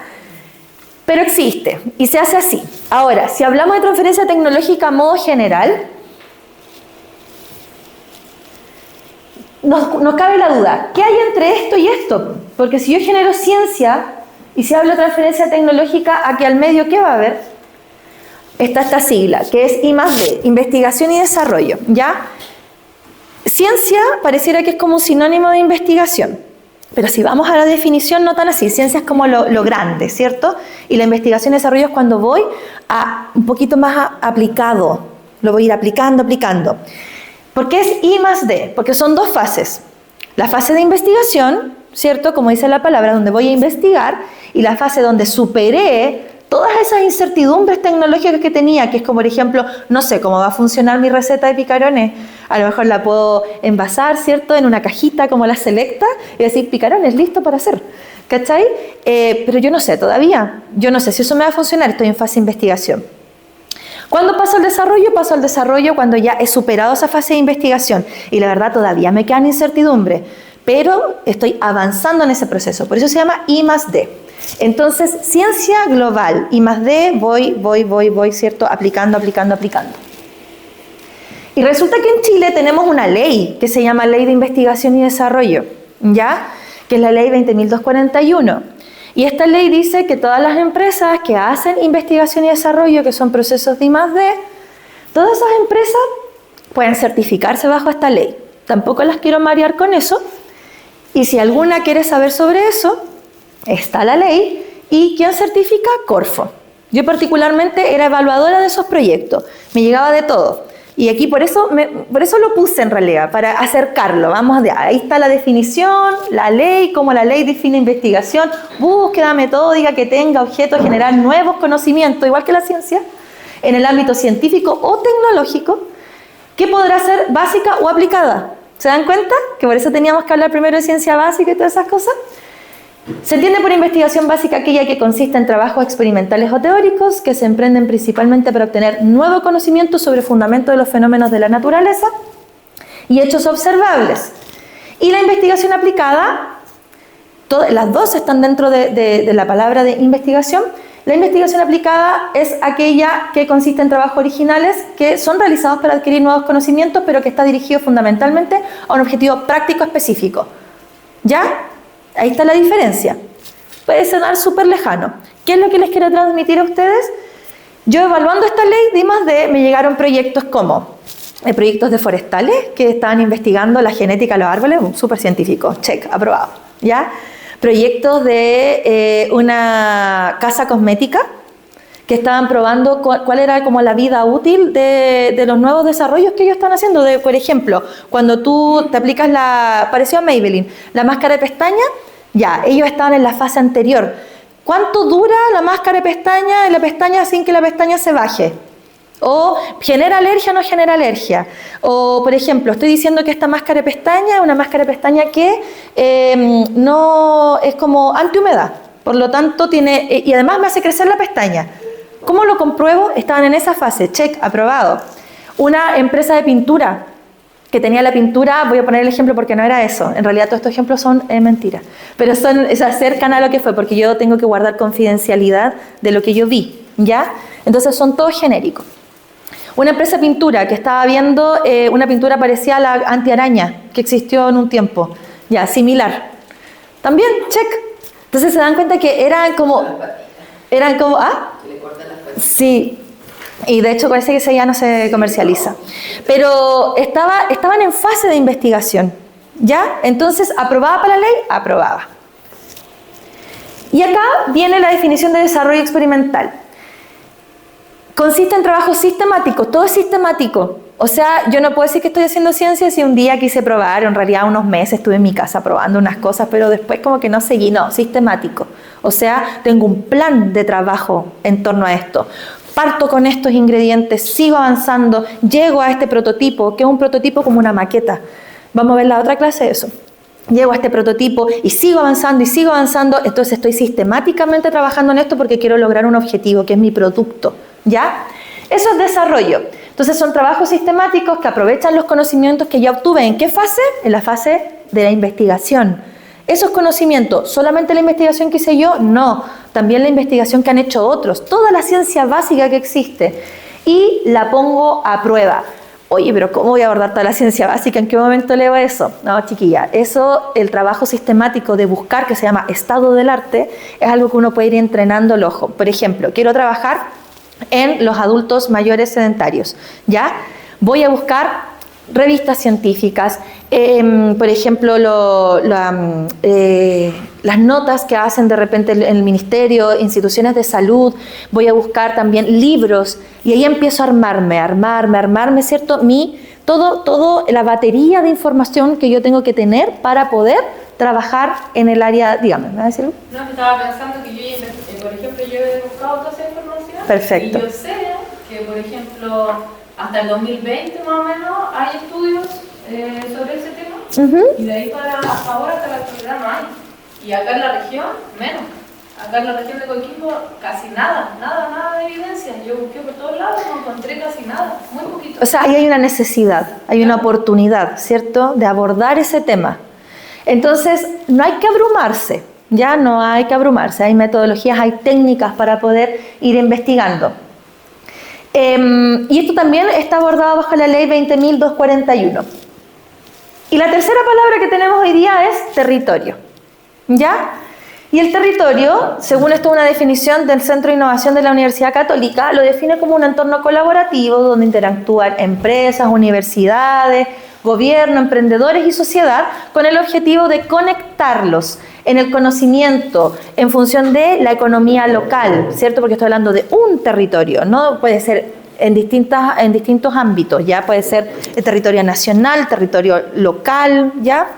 Pero existe y se hace así. Ahora, si hablamos de transferencia tecnológica a modo general, nos cabe la duda, ¿qué hay entre esto y esto? Porque si yo genero ciencia y si hablo de transferencia tecnológica, aquí al medio, ¿qué va a haber? Está esta sigla, que es I+D, investigación y desarrollo, ¿ya? Ciencia pareciera que es como un sinónimo de investigación, pero si vamos a la definición, no tan así, ciencia es como lo grande, ¿cierto? Y la investigación y desarrollo es cuando voy a un poquito más aplicado, lo voy a ir aplicando. ¿Por qué es I+D? Porque son dos fases. La fase de investigación, ¿cierto? Como dice la palabra, donde voy a investigar, y la fase donde superé todas esas incertidumbres tecnológicas que tenía, que es como, por ejemplo, no sé cómo va a funcionar mi receta de picarones. A lo mejor la puedo envasar, ¿cierto? En una cajita como la Selecta y decir, picarones, listo para hacer. ¿cachai? Pero yo no sé todavía, yo no sé si eso me va a funcionar, estoy en fase de investigación. ¿Cuándo paso al desarrollo? Paso al desarrollo cuando ya he superado esa fase de investigación y la verdad todavía me quedan incertidumbres, pero estoy avanzando en ese proceso, por eso se llama I+D. Entonces, ciencia global, I+D, voy, ¿cierto? Aplicando. Y resulta que en Chile tenemos una ley que se llama Ley de Investigación y Desarrollo, ¿ya? Que es la Ley 20.241. Y esta ley dice que todas las empresas que hacen investigación y desarrollo, que son procesos de I+D, todas esas empresas pueden certificarse bajo esta ley. Tampoco las quiero marear con eso. Y si alguna quiere saber sobre eso, está la ley. ¿Y quién certifica? Corfo. Yo particularmente era evaluadora de esos proyectos. Me llegaba de todo. Y aquí por eso lo puse en realidad, para acercarlo. Vamos ahí está la definición, la ley, cómo la ley define investigación, búsqueda metódica que tenga objeto de generar nuevos conocimientos, igual que la ciencia, en el ámbito científico o tecnológico, que podrá ser básica o aplicada. ¿Se dan cuenta? Que por eso teníamos que hablar primero de ciencia básica y todas esas cosas. Se entiende por investigación básica aquella que consiste en trabajos experimentales o teóricos que se emprenden principalmente para obtener nuevo conocimiento sobre fundamentos de los fenómenos de la naturaleza y hechos observables. Y la investigación aplicada, las dos están dentro de la palabra de investigación. La investigación aplicada es aquella que consiste en trabajos originales que son realizados para adquirir nuevos conocimientos, pero que está dirigido fundamentalmente a un objetivo práctico específico. ¿Ya? Ahí está la diferencia. Puede sonar súper lejano. ¿Qué es lo que les quiero transmitir a ustedes? Yo evaluando esta ley de I+D me llegaron proyectos como proyectos de forestales que estaban investigando la genética de los árboles, súper científico, check, aprobado. ¿Ya? Proyectos de una casa cosmética que estaban probando cuál era como la vida útil de los nuevos desarrollos que ellos están haciendo. Por ejemplo, cuando tú te aplicas parecido a Maybelline, la máscara de pestaña, ya, ellos estaban en la fase anterior. ¿Cuánto dura la máscara de pestaña en la pestaña sin que la pestaña se baje? O ¿genera alergia o no genera alergia? O, por ejemplo, estoy diciendo que esta máscara de pestaña es una máscara de pestaña que no es como antihumedad. Por lo tanto, y además me hace crecer la pestaña. ¿Cómo lo compruebo? Estaban en esa fase, check, aprobado. Una empresa de pintura que tenía la pintura, voy a poner el ejemplo porque no era eso, en realidad todos estos ejemplos son mentiras, pero se acercan a lo que fue, porque yo tengo que guardar confidencialidad de lo que yo vi, ¿ya? Entonces son todos genéricos. Una empresa de pintura que estaba viendo una pintura parecida a la antiaraña que existió en un tiempo, ya, similar. También, check. Entonces se dan cuenta que eran como, ¿ah? Sí, y de hecho parece que ese ya no se comercializa. Pero estaban en fase de investigación, ¿ya? Entonces, ¿aprobada para la ley? Aprobada. Y acá viene la definición de desarrollo experimental. Consiste en trabajo sistemático, todo es sistemático. O sea, yo no puedo decir que estoy haciendo ciencia si un día quise probar, en realidad unos meses estuve en mi casa probando unas cosas, pero después como que no seguí, no, sistemático. O sea, tengo un plan de trabajo en torno a esto. Parto con estos ingredientes, sigo avanzando, llego a este prototipo, que es un prototipo como una maqueta. Vamos a ver la otra clase de eso. Llego a este prototipo y sigo avanzando, entonces estoy sistemáticamente trabajando en esto porque quiero lograr un objetivo, que es mi producto, ¿ya? Eso es desarrollo. Entonces son trabajos sistemáticos que aprovechan los conocimientos que ya obtuve. ¿En qué fase? En la fase de la investigación. Esos conocimientos, ¿solamente la investigación que hice yo? No, también la investigación que han hecho otros, toda la ciencia básica que existe, y la pongo a prueba. Oye, pero ¿cómo voy a abordar toda la ciencia básica? ¿En qué momento leo eso? No, chiquilla, eso, el trabajo sistemático de buscar, que se llama estado del arte, es algo que uno puede ir entrenando el ojo. Por ejemplo, quiero trabajar en los adultos mayores sedentarios, ¿ya? Voy a buscar revistas científicas, por ejemplo, las notas que hacen de repente en el ministerio, instituciones de salud, voy a buscar también libros, y ahí empiezo a armarme, ¿cierto? Todo la batería de información que yo tengo que tener para poder trabajar en el área, dígame, ¿me va a decir algo? No, estaba pensando que por ejemplo, yo he buscado toda esa información. Perfecto. Y yo sé que, por ejemplo, hasta el 2020 más o menos hay estudios sobre ese tema. Y de ahí para ahora hasta la actualidad no hay. Y acá en la región, menos. Acá en la región de Coquimbo, casi nada de evidencia. Yo busqué por todos lados, no encontré casi nada, muy poquito. O sea, ahí hay una necesidad, hay una oportunidad, ¿cierto?, de abordar ese tema. Entonces, no hay que abrumarse, ya no hay que abrumarse. Hay metodologías, hay técnicas para poder ir investigando. Y esto también está abordado bajo la ley 20.241. Y la tercera palabra que tenemos hoy día es territorio, ¿ya? Y el territorio, según esto una definición del Centro de Innovación de la Universidad Católica, lo define como un entorno colaborativo donde interactúan empresas, universidades, gobierno, emprendedores y sociedad con el objetivo de conectarlos en el conocimiento en función de la economía local, ¿cierto? Porque estoy hablando de un territorio, no puede ser en distintos ámbitos, ya puede ser el territorio nacional, territorio local, ¿ya?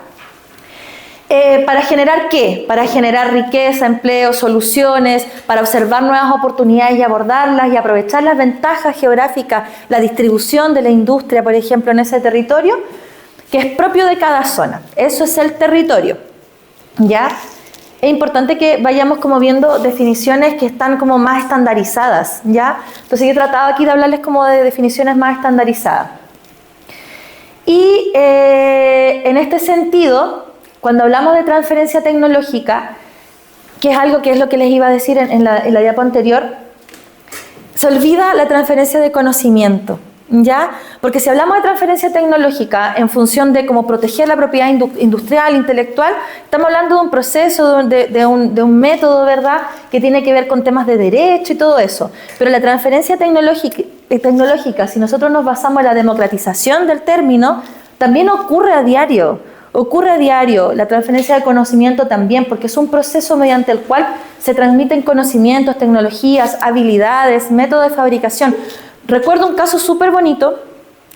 ¿Para generar qué? Para generar riqueza, empleo, soluciones, para observar nuevas oportunidades y abordarlas y aprovechar las ventajas geográficas, la distribución de la industria, por ejemplo, en ese territorio, que es propio de cada zona. Eso es el territorio, ¿ya? Es importante que vayamos como viendo definiciones que están como más estandarizadas, ¿ya? Entonces yo he tratado aquí de hablarles como de definiciones más estandarizadas. Y en este sentido, cuando hablamos de transferencia tecnológica, que es algo que es lo que les iba a decir en la diapo anterior, se olvida la transferencia de conocimiento, ¿ya? Porque si hablamos de transferencia tecnológica en función de cómo proteger la propiedad industrial, intelectual, estamos hablando de un proceso, de un método, ¿verdad?, que tiene que ver con temas de derecho y todo eso. Pero la transferencia tecnológica, si nosotros nos basamos en la democratización del término, también ocurre a diario. Ocurre a diario, la transferencia de conocimiento también, porque es un proceso mediante el cual se transmiten conocimientos, tecnologías, habilidades, métodos de fabricación. Recuerdo un caso súper bonito,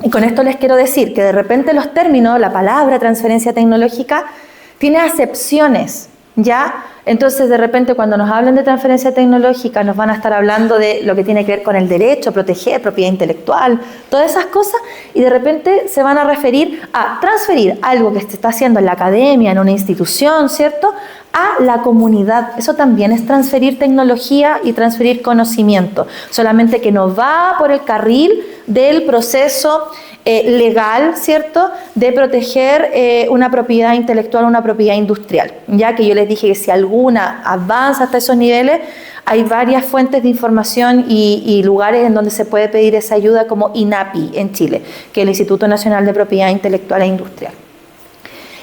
y con esto les quiero decir que de repente los términos, la palabra transferencia tecnológica, tiene acepciones, ¿ya? Entonces, de repente, cuando nos hablan de transferencia tecnológica, nos van a estar hablando de lo que tiene que ver con el derecho, proteger, propiedad intelectual, todas esas cosas, y de repente se van a referir a transferir algo que se está haciendo en la academia, en una institución, ¿cierto?, a la comunidad. Eso también es transferir tecnología y transferir conocimiento, solamente que no va por el carril del proceso legal, ¿cierto?, de proteger una propiedad intelectual, una propiedad industrial, ya que yo les dije que si alguna avanza hasta esos niveles, hay varias fuentes de información y lugares en donde se puede pedir esa ayuda, como INAPI en Chile, que es el Instituto Nacional de Propiedad Intelectual e Industrial.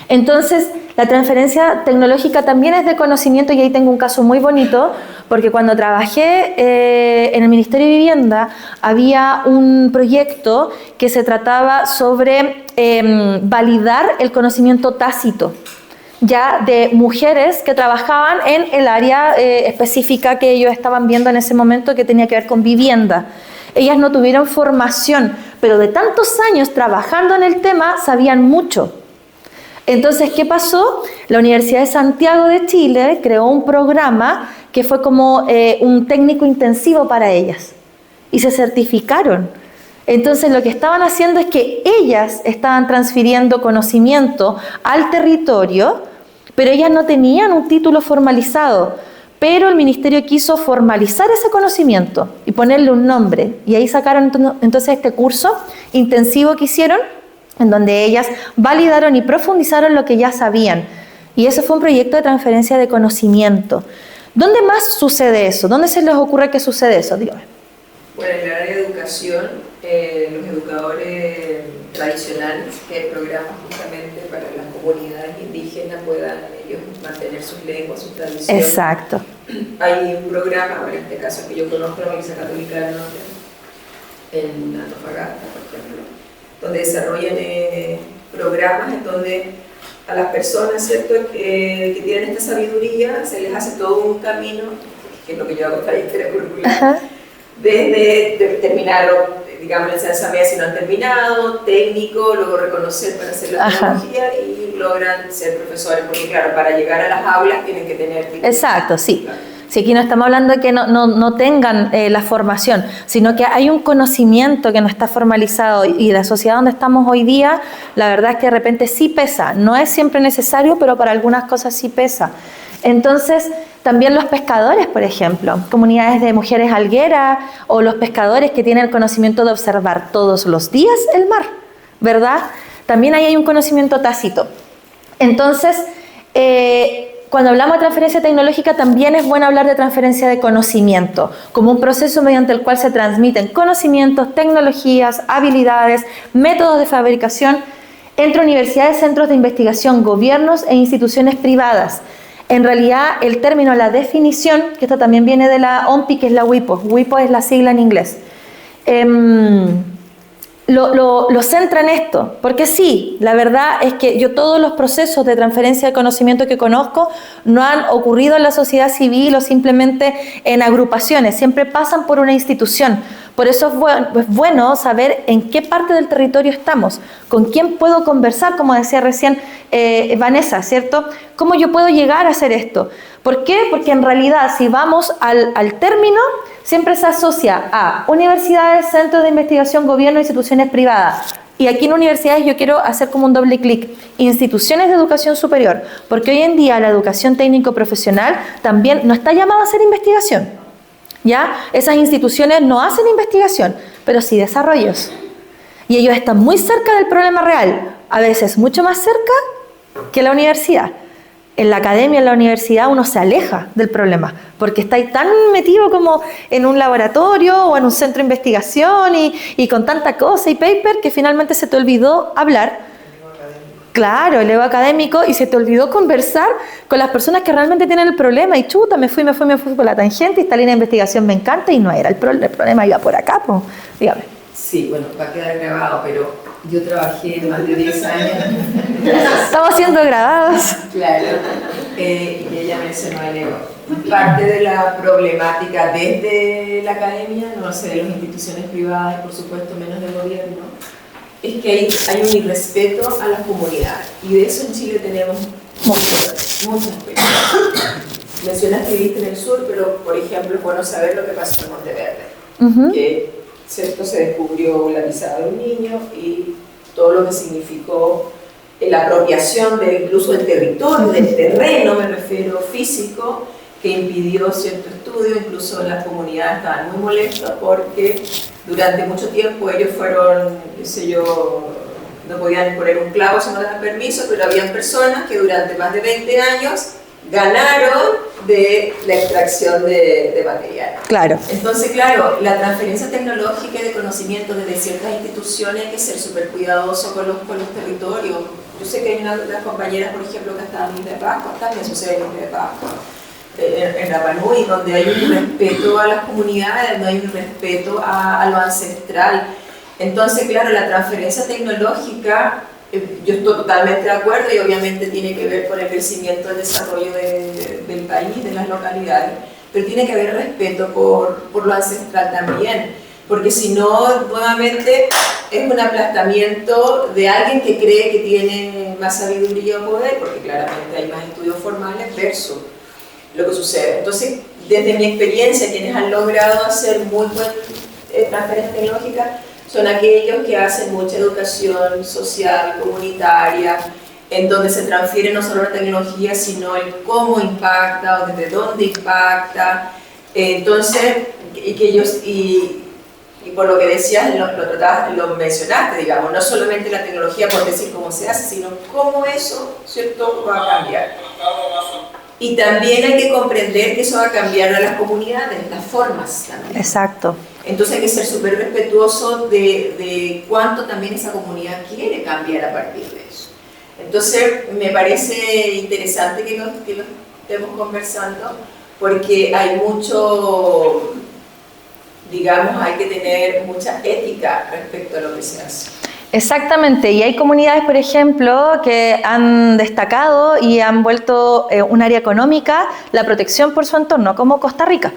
Entonces, la transferencia tecnológica también es de conocimiento, y ahí tengo un caso muy bonito, porque cuando trabajé en el Ministerio de Vivienda había un proyecto que se trataba sobre validar el conocimiento tácito, ya de mujeres que trabajaban en el área específica que ellos estaban viendo en ese momento, que tenía que ver con vivienda. Ellas no tuvieron formación, pero de tantos años trabajando en el tema sabían mucho. Entonces, ¿qué pasó? La Universidad de Santiago de Chile creó un programa que fue como un técnico intensivo para ellas, y se certificaron. Entonces, lo que estaban haciendo es que ellas estaban transfiriendo conocimiento al territorio, pero ellas no tenían un título formalizado. Pero el ministerio quiso formalizar ese conocimiento y ponerle un nombre. Y ahí sacaron entonces este curso intensivo que hicieron, en donde ellas validaron y profundizaron lo que ya sabían. Y eso fue un proyecto de transferencia de conocimiento. ¿Dónde más sucede eso? ¿Dónde se les ocurre que sucede eso? Dígame. Bueno, en el área de educación, los educadores tradicionales, que hay programas justamente para las comunidades indígenas puedan ellos mantener sus lenguas, sus tradiciones. Exacto. Hay un programa, en este caso que yo conozco, la Universidad Católica del Norte, en Antofagasta, por ejemplo, donde desarrollan programas en donde a las personas, ¿cierto?, que tienen esta sabiduría, se les hace todo un camino, que es lo que yo hago trayectoria curricular, desde terminar, digamos, la enseñanza media si no han terminado, técnico, luego reconocer para hacer la pedagogía y logran ser profesores, porque claro, para llegar a las aulas tienen que tener... Exacto, sí. Claro. Si aquí no estamos hablando de que no tengan la formación, sino que hay un conocimiento que no está formalizado, y la sociedad donde estamos hoy día, la verdad es que de repente sí pesa. No es siempre necesario, pero para algunas cosas sí pesa. Entonces, también los pescadores, por ejemplo, comunidades de mujeres algueras o los pescadores que tienen el conocimiento de observar todos los días el mar, ¿verdad? También ahí hay un conocimiento tácito. Entonces, cuando hablamos de transferencia tecnológica, también es bueno hablar de transferencia de conocimiento, como un proceso mediante el cual se transmiten conocimientos, tecnologías, habilidades, métodos de fabricación entre universidades, centros de investigación, gobiernos e instituciones privadas. En realidad, el término, la definición, que esto también viene de la OMPI, que es la WIPO. WIPO es la sigla en inglés. Lo centra en esto, porque sí, la verdad es que yo todos los procesos de transferencia de conocimiento que conozco no han ocurrido en la sociedad civil o simplemente en agrupaciones, siempre pasan por una institución. Por eso es bueno saber en qué parte del territorio estamos, con quién puedo conversar, como decía recién Vanessa, ¿cierto? ¿Cómo yo puedo llegar a hacer esto? ¿Por qué? Porque en realidad, si vamos al término, siempre se asocia a universidades, centros de investigación, gobierno, instituciones privadas. Y aquí en universidades yo quiero hacer como un doble clic. Instituciones de educación superior, porque hoy en día la educación técnico-profesional también no está llamada a hacer investigación. ¿Ya? Esas instituciones no hacen investigación, pero sí desarrollos. Y ellos están muy cerca del problema real, a veces mucho más cerca que la universidad. En la academia, en la universidad, uno se aleja del problema, porque está ahí tan metido como en un laboratorio o en un centro de investigación y con tanta cosa y paper que finalmente se te olvidó hablar. Claro, el ego académico, y se te olvidó conversar con las personas que realmente tienen el problema. Y chuta, me fui por la tangente y esta línea de investigación me encanta y no era el problema, iba por acá, pues. Dígame. Sí, bueno, va a quedar grabado, pero yo trabajé más de 10 años. Estamos siendo grabados. Claro, y ella mencionó el ego. Parte de la problemática desde la academia, no sé, de las instituciones privadas y por supuesto menos del gobierno, es que hay un irrespeto a las comunidades, y de eso en Chile tenemos muchos aspectos. Mencionaste que viviste en el sur, pero por ejemplo es bueno saber lo que pasó en Monteverde, que ¿cierto? Se descubrió la pisada de un niño y todo lo que significó la apropiación incluso del territorio, del terreno, me refiero, físico, que impidió cierto estudio. Incluso las comunidades estaban muy molestas porque durante mucho tiempo ellos fueron, qué sé yo, no podían poner un clavo si no daban permiso, pero habían personas que durante más de 20 años ganaron de la extracción de material. Claro. Entonces, claro, la transferencia tecnológica y de conocimiento desde ciertas instituciones hay que ser súper cuidadoso con los territorios. Yo sé que hay unas compañeras, por ejemplo, que están en Isla de Pascua, también sucede en Isla de Pascua, en Rapa Nui, donde hay un respeto a las comunidades, no hay un respeto a lo ancestral. Entonces, claro, la transferencia tecnológica, yo estoy totalmente de acuerdo, y obviamente tiene que ver con el crecimiento, el desarrollo del país, de las localidades, pero tiene que haber respeto por lo ancestral también, porque si no, nuevamente es un aplastamiento de alguien que cree que tiene más sabiduría o poder, porque claramente hay más estudios formales versus lo que sucede. Entonces, desde mi experiencia, quienes han logrado hacer muy buena transferencia tecnológica son aquellos que hacen mucha educación social, comunitaria, en donde se transfiere no solo la tecnología, sino el cómo impacta o desde dónde impacta. Entonces, y por lo que decías, lo mencionaste, digamos, no solamente la tecnología por decir cómo se hace, sino cómo eso, ¿cierto?, va a cambiar. Y también hay que comprender que eso va a cambiar a las comunidades, las formas también. Exacto. Entonces hay que ser súper respetuoso de cuánto también esa comunidad quiere cambiar a partir de eso. Entonces me parece interesante que lo estemos conversando, porque hay mucho, digamos, hay que tener mucha ética respecto a lo que se hace. Exactamente, y hay comunidades, por ejemplo, que han destacado y han vuelto un área económica la protección por su entorno, como Costa Rica.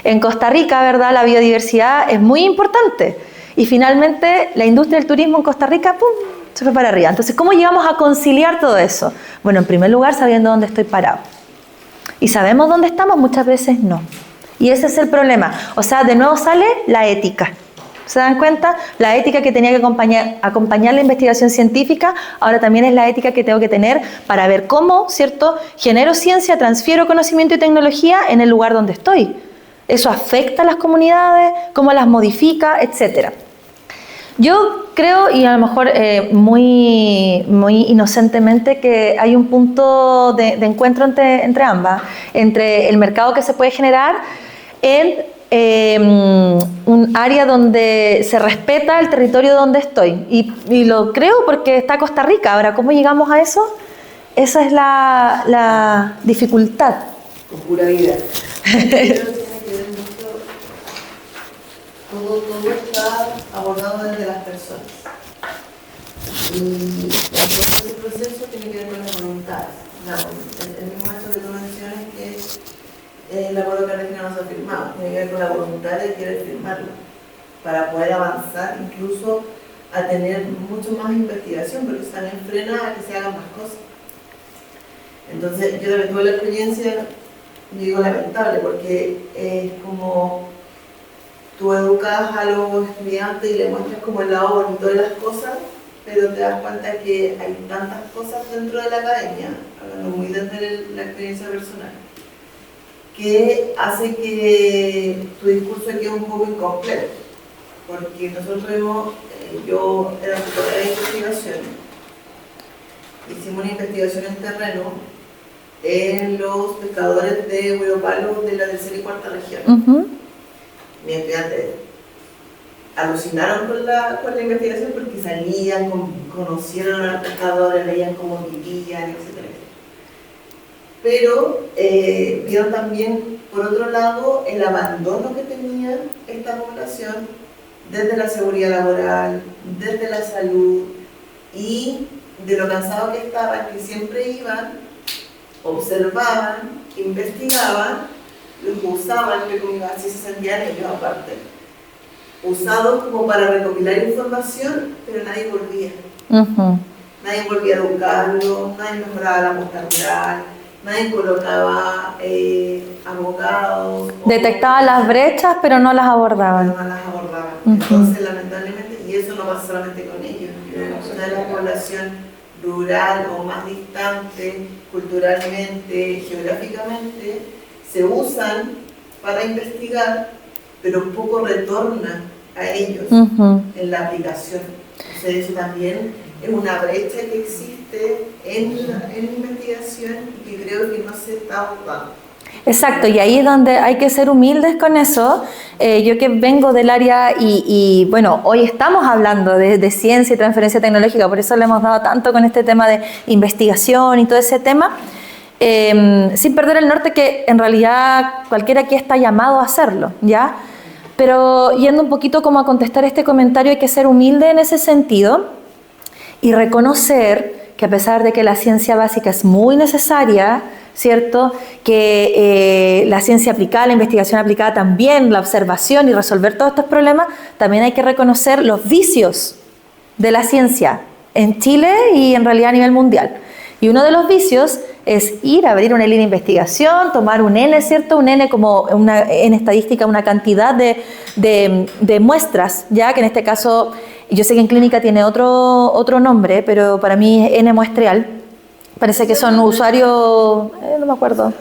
En Costa Rica, ¿verdad?, la biodiversidad es muy importante, y finalmente la industria del turismo en Costa Rica, ¡pum!, se fue para arriba. Entonces, ¿cómo llegamos a conciliar todo eso? Bueno, en primer lugar, sabiendo dónde estoy parado. ¿Y sabemos dónde estamos? Muchas veces no. Y ese es el problema. O sea, de nuevo sale la ética, ¿Se dan cuenta? La ética que tenía que acompañar la investigación científica, ahora también es la ética que tengo que tener para ver cómo, ¿cierto?, genero ciencia, transfiero conocimiento y tecnología en el lugar donde estoy. Eso afecta a las comunidades, cómo las modifica, etcétera. Yo creo, y a lo mejor muy inocentemente, que hay un punto de encuentro entre ambas, entre el mercado que se puede generar en un área donde se respeta el territorio donde estoy. Y lo creo porque está Costa Rica. Ahora, ¿cómo llegamos a eso? Esa es la dificultad. Con pura vida. Todo está abordado desde las personas. Y entonces ese proceso tiene que ver con las voluntades. El mismo hecho que tú mencionas que el acuerdo cartagena no se ha firmado, tiene que ver con la voluntad de querer firmarlo, para poder avanzar incluso a tener mucho más investigación, porque eso también frena a que se hagan más cosas. Entonces yo también tuve la experiencia, digo lamentable, porque es como tú educas a los estudiantes y le muestras como el lado bonito de las cosas, pero te das cuenta que hay tantas cosas dentro de la academia, hablando muy desde la experiencia personal, que hace que tu discurso quede un poco incompleto. Porque nosotros yo era tutora de investigación, hicimos una investigación en terreno en los pescadores de Huayopalo de la tercera y cuarta región. Mis estudiantes alucinaron con la investigación porque salían, conocieron a los pescadores, veían cómo vivían, etc. Pero vieron también, por otro lado, el abandono que tenía esta población desde la seguridad laboral, desde la salud y de lo cansado que estaban, que siempre iban, observaban, investigaban, los usaban, así se sentían ellos aparte, usados como para recopilar información, pero nadie volvía. Nadie volvía a educarlo, nadie mejoraba la postal rural, nadie colocaba abogados. Detectaban las brechas, pero no las abordaban. Entonces, lamentablemente, y eso no pasa solamente con ellos, una de la población rural o más distante, culturalmente, geográficamente, se usan para investigar, pero poco retorna a ellos en la aplicación. Entonces eso también es una brecha que existe en la investigación y que creo que no se está abordando. Exacto, y ahí es donde hay que ser humildes con eso. Yo que vengo del área y bueno, hoy estamos hablando de ciencia y transferencia tecnológica, por eso le hemos dado tanto con este tema de investigación y todo ese tema. Sin perder el norte, que en realidad cualquiera aquí está llamado a hacerlo, ¿ya? Pero yendo un poquito como a contestar este comentario, hay que ser humilde en ese sentido y reconocer que a pesar de que la ciencia básica es muy necesaria, ¿cierto?, que la ciencia aplicada, la investigación aplicada también, la observación y resolver todos estos problemas, también hay que reconocer los vicios de la ciencia en Chile y en realidad a nivel mundial. Y uno de los vicios es ir a abrir una línea de investigación, tomar un N, ¿cierto? Un N como en estadística una cantidad de muestras, ya que en este caso, yo sé que en clínica tiene otro nombre, pero para mí es N muestreal. Parece que son usuarios, no me acuerdo.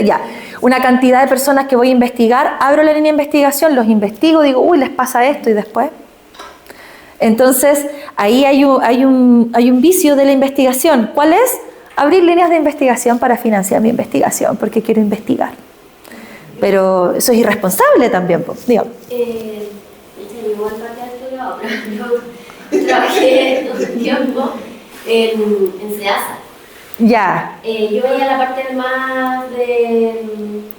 Ya, una cantidad de personas que voy a investigar, abro la línea de investigación, los investigo, digo, uy, les pasa esto y después. Entonces, ahí hay un vicio de la investigación. ¿Cuál es? Abrir líneas de investigación para financiar mi investigación, porque quiero investigar. Pero eso es irresponsable también, pues, digamos. Igual yo trabajé un tiempo en SEASA. Ya. Yo veía la parte más de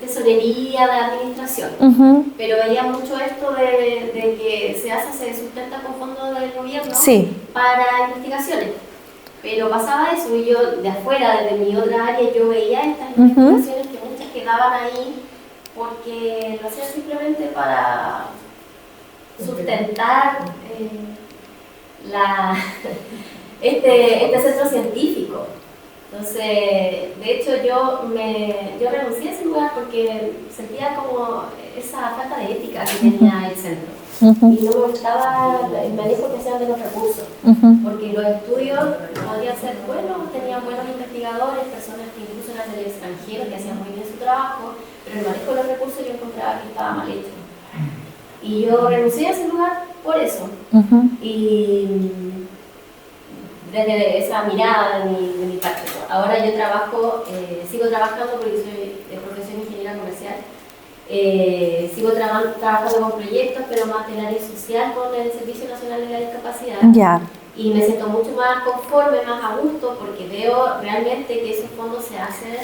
tesorería, de administración, pero veía mucho esto de que SEASA se sustenta con fondos del gobierno para investigaciones. Pero pasaba eso y yo de afuera, desde mi otra área, yo veía estas investigaciones que muchas quedaban ahí porque lo hacían simplemente para sustentar este centro científico. Entonces, de hecho yo renuncié a ese lugar porque sentía como esa falta de ética que tenía el centro. y no me gustaba el manejo que hacían de los recursos, porque los estudios podían ser buenos, tenían buenos investigadores, personas que incluso eran del extranjero, que hacían muy bien su trabajo, pero el manejo de los recursos yo encontraba que estaba mal hecho. Y yo renuncié a ese lugar por eso. Y desde esa mirada de mi parte. Ahora yo trabajo, sigo trabajando porque soy de profesión ingeniera comercial. Sigo trabajando con proyectos, pero más del área social con el Servicio Nacional de la Discapacidad. Y me siento mucho más conforme, más a gusto, porque veo realmente que esos fondos se hacen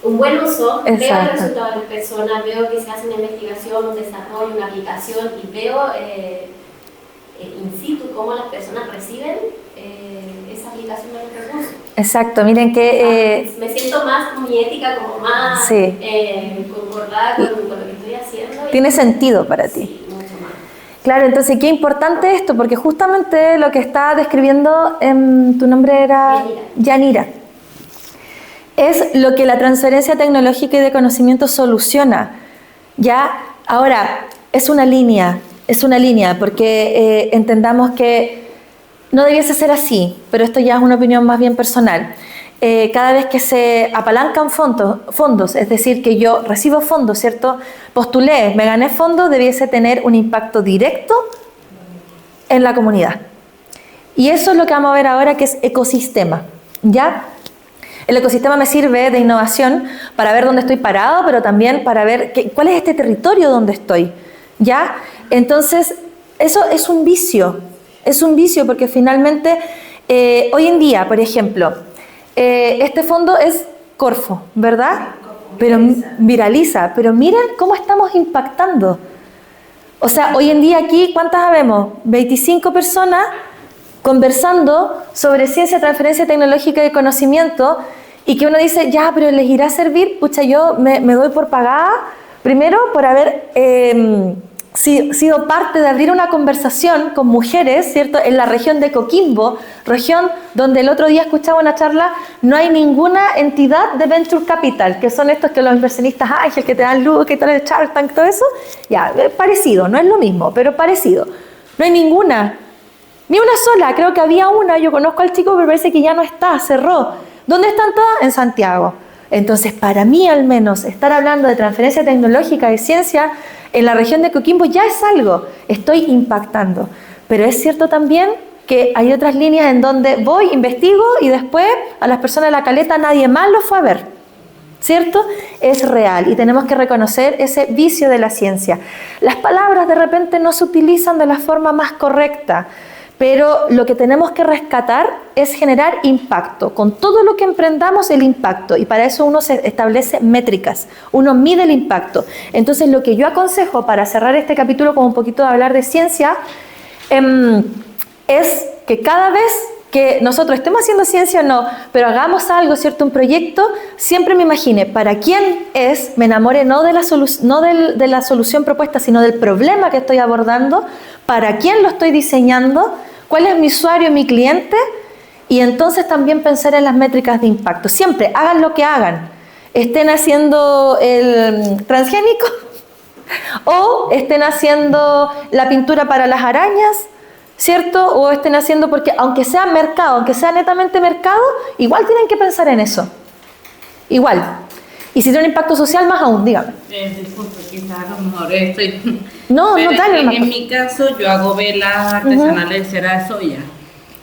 un buen uso, veo el resultado de las personas, veo que se hace una investigación, un desarrollo, una aplicación, y veo in situ cómo las personas reciben esa aplicación de los recursos. Exacto, miren que... me siento más como mi ética, como más concordada con lo que estoy haciendo. Tiene sentido para ti. Sí, mucho más. Claro, entonces qué importante esto, porque justamente lo que está describiendo, tu nombre era... Yanira. Es lo que la transferencia tecnológica y de conocimiento soluciona. ¿Ya? Ahora, es una línea, porque entendamos que no debiese ser así, pero esto ya es una opinión más bien personal. Cada vez que se apalancan fondos, es decir, que yo recibo fondos, ¿cierto? Postulé, me gané fondos, debiese tener un impacto directo en la comunidad. Y eso es lo que vamos a ver ahora, que es ecosistema, ¿ya? El ecosistema me sirve de innovación para ver dónde estoy parado, pero también para ver cuál es este territorio donde estoy, ¿ya? Entonces, eso es un vicio porque finalmente, hoy en día, por ejemplo, este fondo es Corfo, ¿verdad? Pero viraliza, pero miren cómo estamos impactando. O sea, hoy en día aquí, ¿cuántas habemos? 25 personas conversando sobre ciencia, transferencia tecnológica y conocimiento, y que uno dice, ya, pero ¿les irá a servir? Pucha, yo me doy por pagada, primero por haber sido parte de abrir una conversación con mujeres, ¿cierto?, en la región de Coquimbo, región donde el otro día escuchaba una charla, no hay ninguna entidad de Venture Capital, que son estos que los inversionistas Ángel, que te dan luz, que te dan el Shark Tank, todo eso, ya, parecido, no es lo mismo, pero parecido. No hay ninguna, ni una sola, creo que había una, yo conozco al chico, pero parece que ya no está, cerró. ¿Dónde están todas? En Santiago. Entonces, para mí al menos, estar hablando de transferencia tecnológica, de ciencia, en la región de Coquimbo ya es algo, estoy impactando. Pero es cierto también que hay otras líneas en donde voy, investigo y después a las personas de la caleta nadie más lo fue a ver, ¿cierto? Es real y tenemos que reconocer ese vicio de la ciencia. Las palabras de repente no se utilizan de la forma más correcta, pero lo que tenemos que rescatar es generar impacto. Con todo lo que emprendamos, el impacto. Y para eso uno se establece métricas. Uno mide el impacto. Entonces, lo que yo aconsejo para cerrar este capítulo con un poquito de hablar de ciencia, es que cada vez que nosotros estemos haciendo ciencia o no, pero hagamos algo, ¿cierto? Un proyecto, siempre me imagine para quién es, me enamore no de la solución propuesta, sino del problema que estoy abordando, para quién lo estoy diseñando, cuál es mi usuario, mi cliente, y entonces también pensar en las métricas de impacto. Siempre, hagan lo que hagan, estén haciendo el transgénico o estén haciendo la pintura para las arañas, ¿cierto? O estén haciendo, porque aunque sea mercado, aunque sea netamente mercado, igual tienen que pensar en eso. Igual. Y si tiene un impacto social, más aún, dígame. Disculpe, quizás a lo mejor estoy... No, no, dale. En mi caso, yo hago velas artesanales de cera de soya.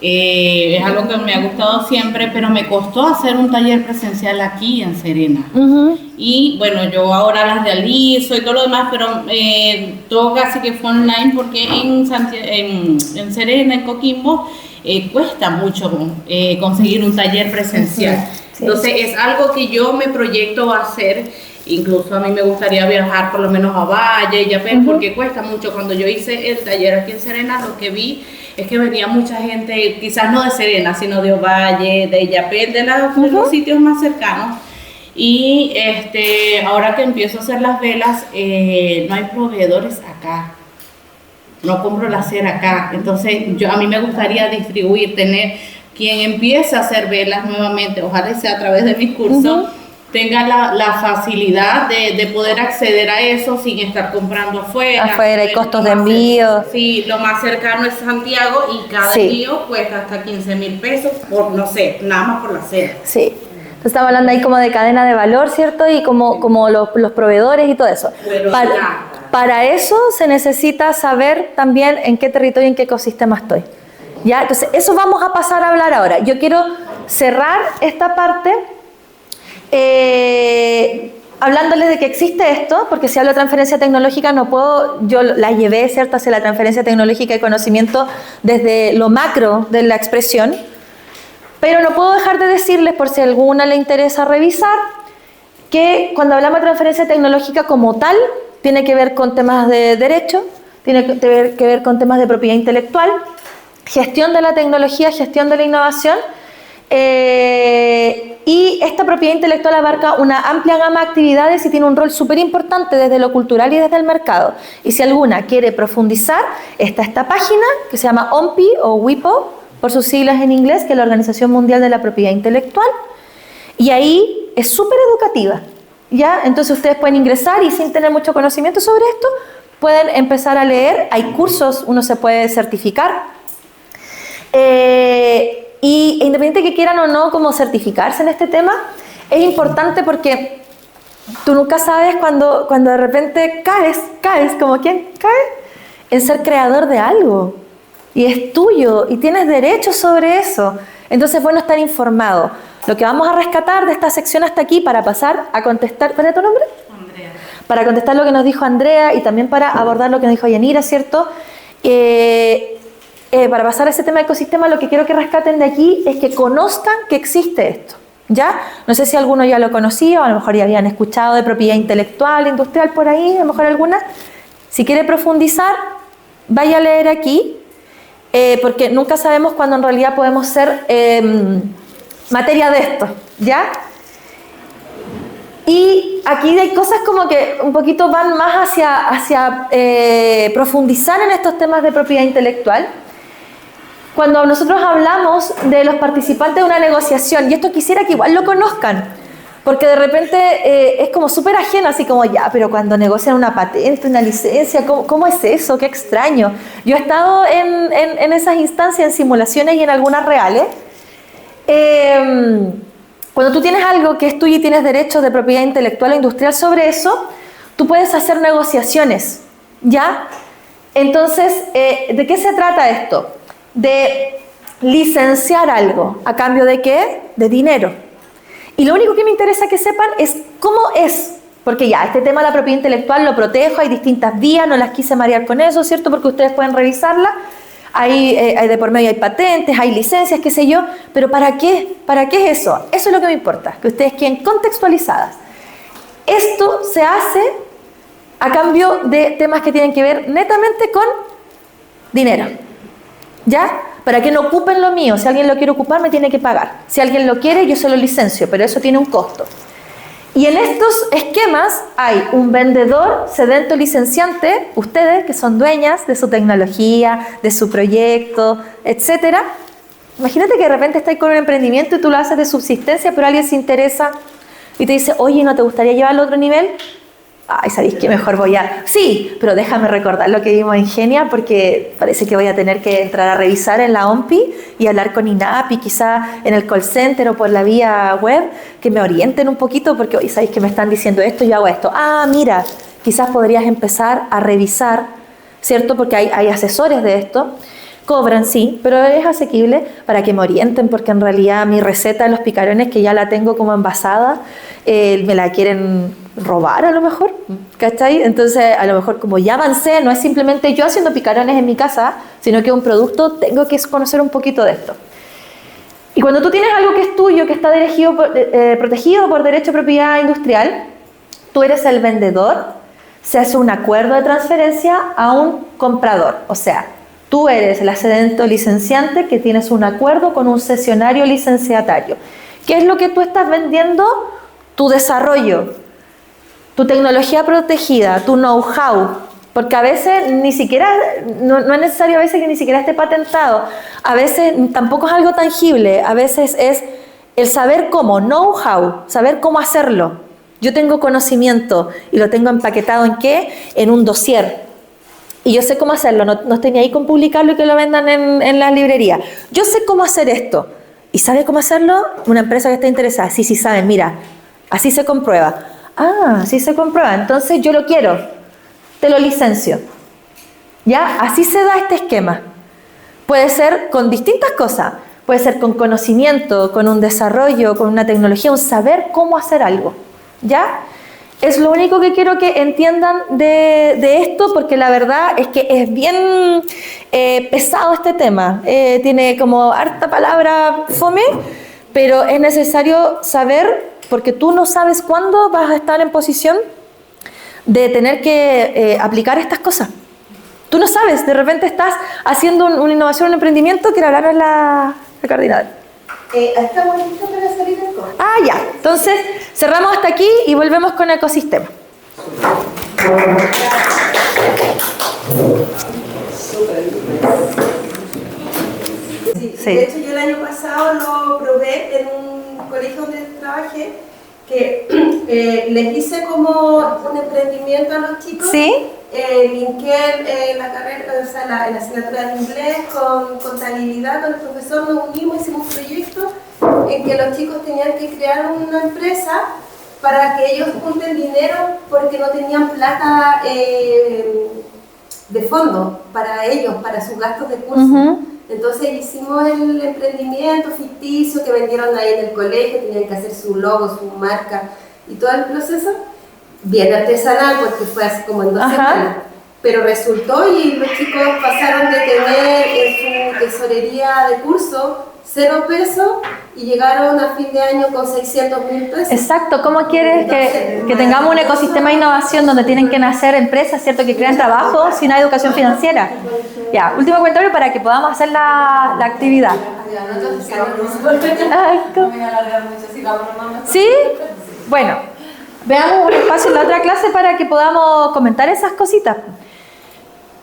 Es algo que me ha gustado siempre, pero me costó hacer un taller presencial aquí en Serena. Y bueno, yo ahora las realizo y todo lo demás, pero todo casi que fue online porque en Serena, en Coquimbo, cuesta mucho conseguir un taller presencial. Sí. Entonces es algo que yo me proyecto a hacer. Incluso a mí me gustaría viajar por lo menos a Valle y Yapén, porque cuesta mucho. Cuando yo hice el taller aquí en Serena, lo que vi es que venía mucha gente, quizás no de Serena, sino de Ovalle, de Yapén, de los sitios más cercanos. Y ahora que empiezo a hacer las velas, no hay proveedores acá. No compro la cera acá. Entonces a mí me gustaría distribuir, tener quien empiece a hacer velas nuevamente, ojalá sea a través de mis cursos, tenga la facilidad de poder acceder a eso sin estar comprando afuera. Afuera hay costos de envío. Sí, lo más cercano es Santiago y cada envío cuesta hasta 15.000 pesos por, no sé, nada más por la cena. Sí. Entonces estamos hablando ahí como de cadena de valor, ¿cierto? Y como los proveedores y todo eso. Para eso se necesita saber también en qué territorio, en qué ecosistema estoy. ¿Ya? Entonces eso vamos a pasar a hablar ahora. Yo quiero cerrar esta parte hablándoles de que existe esto, porque si hablo de transferencia tecnológica no puedo, yo la llevé, ¿cierto?, hacia la transferencia tecnológica y conocimiento desde lo macro de la expresión, pero no puedo dejar de decirles, por si a alguna le interesa revisar, que cuando hablamos de transferencia tecnológica como tal, tiene que ver con temas de derecho, tiene que ver con temas de propiedad intelectual, gestión de la tecnología, gestión de la innovación, y esta propiedad intelectual abarca una amplia gama de actividades y tiene un rol súper importante desde lo cultural y desde el mercado. Y si alguna quiere profundizar, está esta página que se llama OMPI o WIPO, por sus siglas en inglés, que es la Organización Mundial de la Propiedad Intelectual, y ahí es súper educativa, ¿ya? Entonces ustedes pueden ingresar y sin tener mucho conocimiento sobre esto, pueden empezar a leer, hay cursos, uno se puede certificar, y independiente que quieran o no como certificarse en este tema, es importante porque tú nunca sabes cuando de repente caes, como quien cae, en ser creador de algo, y es tuyo, y tienes derechos sobre eso. Entonces es bueno estar informado. Lo que vamos a rescatar de esta sección hasta aquí para pasar a contestar... ¿Cuál es tu nombre? Andrea. Para contestar lo que nos dijo Andrea y también para abordar lo que nos dijo Yanira, ¿cierto? Para pasar a ese tema de ecosistema, lo que quiero que rescaten de aquí es que conozcan que existe esto, ¿ya? No sé si alguno ya lo conocía o a lo mejor ya habían escuchado de propiedad intelectual, industrial por ahí, a lo mejor alguna. Si quiere profundizar, vaya a leer aquí, porque nunca sabemos cuándo en realidad podemos ser materia de esto, ¿ya? Y aquí hay cosas como que un poquito van más hacia profundizar en estos temas de propiedad intelectual. Cuando nosotros hablamos de los participantes de una negociación, y esto quisiera que igual lo conozcan, porque de repente es como súper ajeno, así como ya, pero cuando negocian una patente, una licencia, ¿cómo es eso? Qué extraño. Yo he estado en esas instancias, en simulaciones y en algunas reales. Cuando tú tienes algo que es tuyo y tienes derechos de propiedad intelectual o industrial sobre eso, tú puedes hacer negociaciones, ¿ya? Entonces, ¿de qué se trata esto? De licenciar algo, ¿a cambio de qué? De dinero. Y lo único que me interesa que sepan es cómo es, porque ya, este tema de la propiedad intelectual lo protejo, hay distintas vías, no las quise marear con eso, ¿cierto? Porque ustedes pueden revisarla, hay de por medio hay patentes, hay licencias, qué sé yo, pero ¿para qué? ¿Para qué es eso? Eso es lo que me importa, que ustedes queden contextualizadas. Esto se hace a cambio de temas que tienen que ver netamente con dinero, ¿ya? Para que no ocupen lo mío, si alguien lo quiere ocupar me tiene que pagar, si alguien lo quiere yo se lo licencio, pero eso tiene un costo. Y en estos esquemas hay un vendedor, cedente o licenciante, ustedes que son dueñas de su tecnología, de su proyecto, etcétera. Imagínate que de repente estás con un emprendimiento y tú lo haces de subsistencia, pero alguien se interesa y te dice, oye, ¿no te gustaría llevarlo a otro nivel? Ay, ¿sabéis qué? Mejor voy a... Sí, pero déjame recordar lo que vimos en Genia, porque parece que voy a tener que entrar a revisar en la OMPI y hablar con INAPI, quizá en el call center o por la vía web, que me orienten un poquito, porque hoy sabéis que me están diciendo esto y yo hago esto. Ah, mira, quizás podrías empezar a revisar, ¿cierto? Porque hay asesores de esto. Cobran, sí, pero es asequible para que me orienten, porque en realidad mi receta de los picarones, que ya la tengo como envasada, me la quieren robar a lo mejor, ¿cachai? Entonces, a lo mejor como ya avancé, no es simplemente yo haciendo picarones en mi casa, sino que un producto, tengo que conocer un poquito de esto. Y cuando tú tienes algo que es tuyo, que está protegido por derecho de propiedad industrial, tú eres el vendedor, se hace un acuerdo de transferencia a un comprador, o sea, tú eres el cedente o licenciante que tienes un acuerdo con un cesionario licenciatario. ¿Qué es lo que tú estás vendiendo? Tu desarrollo, tu tecnología protegida, tu know-how, porque a veces ni siquiera, no es necesario a veces que ni siquiera esté patentado, a veces tampoco es algo tangible, a veces es el saber cómo, know-how, saber cómo hacerlo. Yo tengo conocimiento y lo tengo empaquetado ¿en qué? En un dossier. Y yo sé cómo hacerlo, no estoy ni ahí con publicarlo y que lo vendan en las librerías. Yo sé cómo hacer esto. ¿Y sabe cómo hacerlo? Una empresa que está interesada. Sí, saben, mira, así se comprueba. Ah, así se comprueba, entonces yo lo quiero. Te lo licencio. ¿Ya? Así se da este esquema. Puede ser con distintas cosas. Puede ser con conocimiento, con un desarrollo, con una tecnología, un saber cómo hacer algo. ¿Ya? Es lo único que quiero que entiendan de esto, porque la verdad es que es bien pesado este tema. Tiene como harta palabra fome, pero es necesario saber, porque tú no sabes cuándo vas a estar en posición de tener que aplicar estas cosas. Tú no sabes, de repente estás haciendo una innovación, un emprendimiento, quiero hablar a la coordinadora. Estamos listos para salir del corte. Ah, ya. Entonces, cerramos hasta aquí y volvemos con ecosistema. Sí. De hecho, yo el año pasado lo probé en un colegio donde trabajé, que les hice como un emprendimiento a los chicos. ¿Sí? Linké la carrera, o sea, la asignatura de inglés con contabilidad, con el profesor nos unimos, hicimos un proyecto en que los chicos tenían que crear una empresa para que ellos junten dinero porque no tenían plata de fondo para ellos, para sus gastos de curso. Entonces hicimos el emprendimiento ficticio que vendieron ahí en el colegio, tenían que hacer su logo, su marca y todo el proceso. Bien artesanal, porque fue así como en 2 semanas. Pero resultó y los chicos pasaron de tener en su tesorería de curso 0 pesos y llegaron a fin de año con 600.000 pesos. Exacto. ¿Cómo quieres que tengamos un ecosistema de innovación donde tienen que nacer empresas, ¿cierto?, que crean trabajo sin una educación financiera? Ya, último comentario para que podamos hacer la actividad. ¿Sí? Bueno. Veamos un espacio en la otra clase para que podamos comentar esas cositas.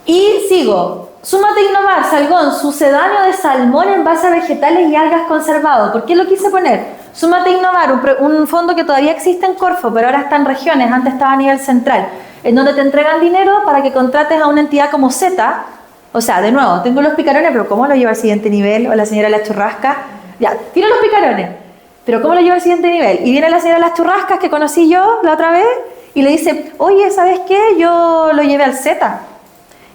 Y sigo. Súmate a innovar, Salgón, sucedáneo de salmón en base a vegetales y algas conservado. ¿Por qué lo quise poner? Súmate a innovar, un fondo que todavía existe en Corfo, pero ahora está en regiones, antes estaba a nivel central, en donde te entregan dinero para que contrates a una entidad como Z. O sea, de nuevo, tengo los picarones, pero ¿cómo lo lleva al siguiente nivel? O la señora La Churrasca. Ya, tiro los picarones. Pero ¿cómo lo llevo al siguiente nivel? Y viene la señora Las Churrascas que conocí yo la otra vez y le dice, oye, ¿sabes qué? Yo lo llevé al Z.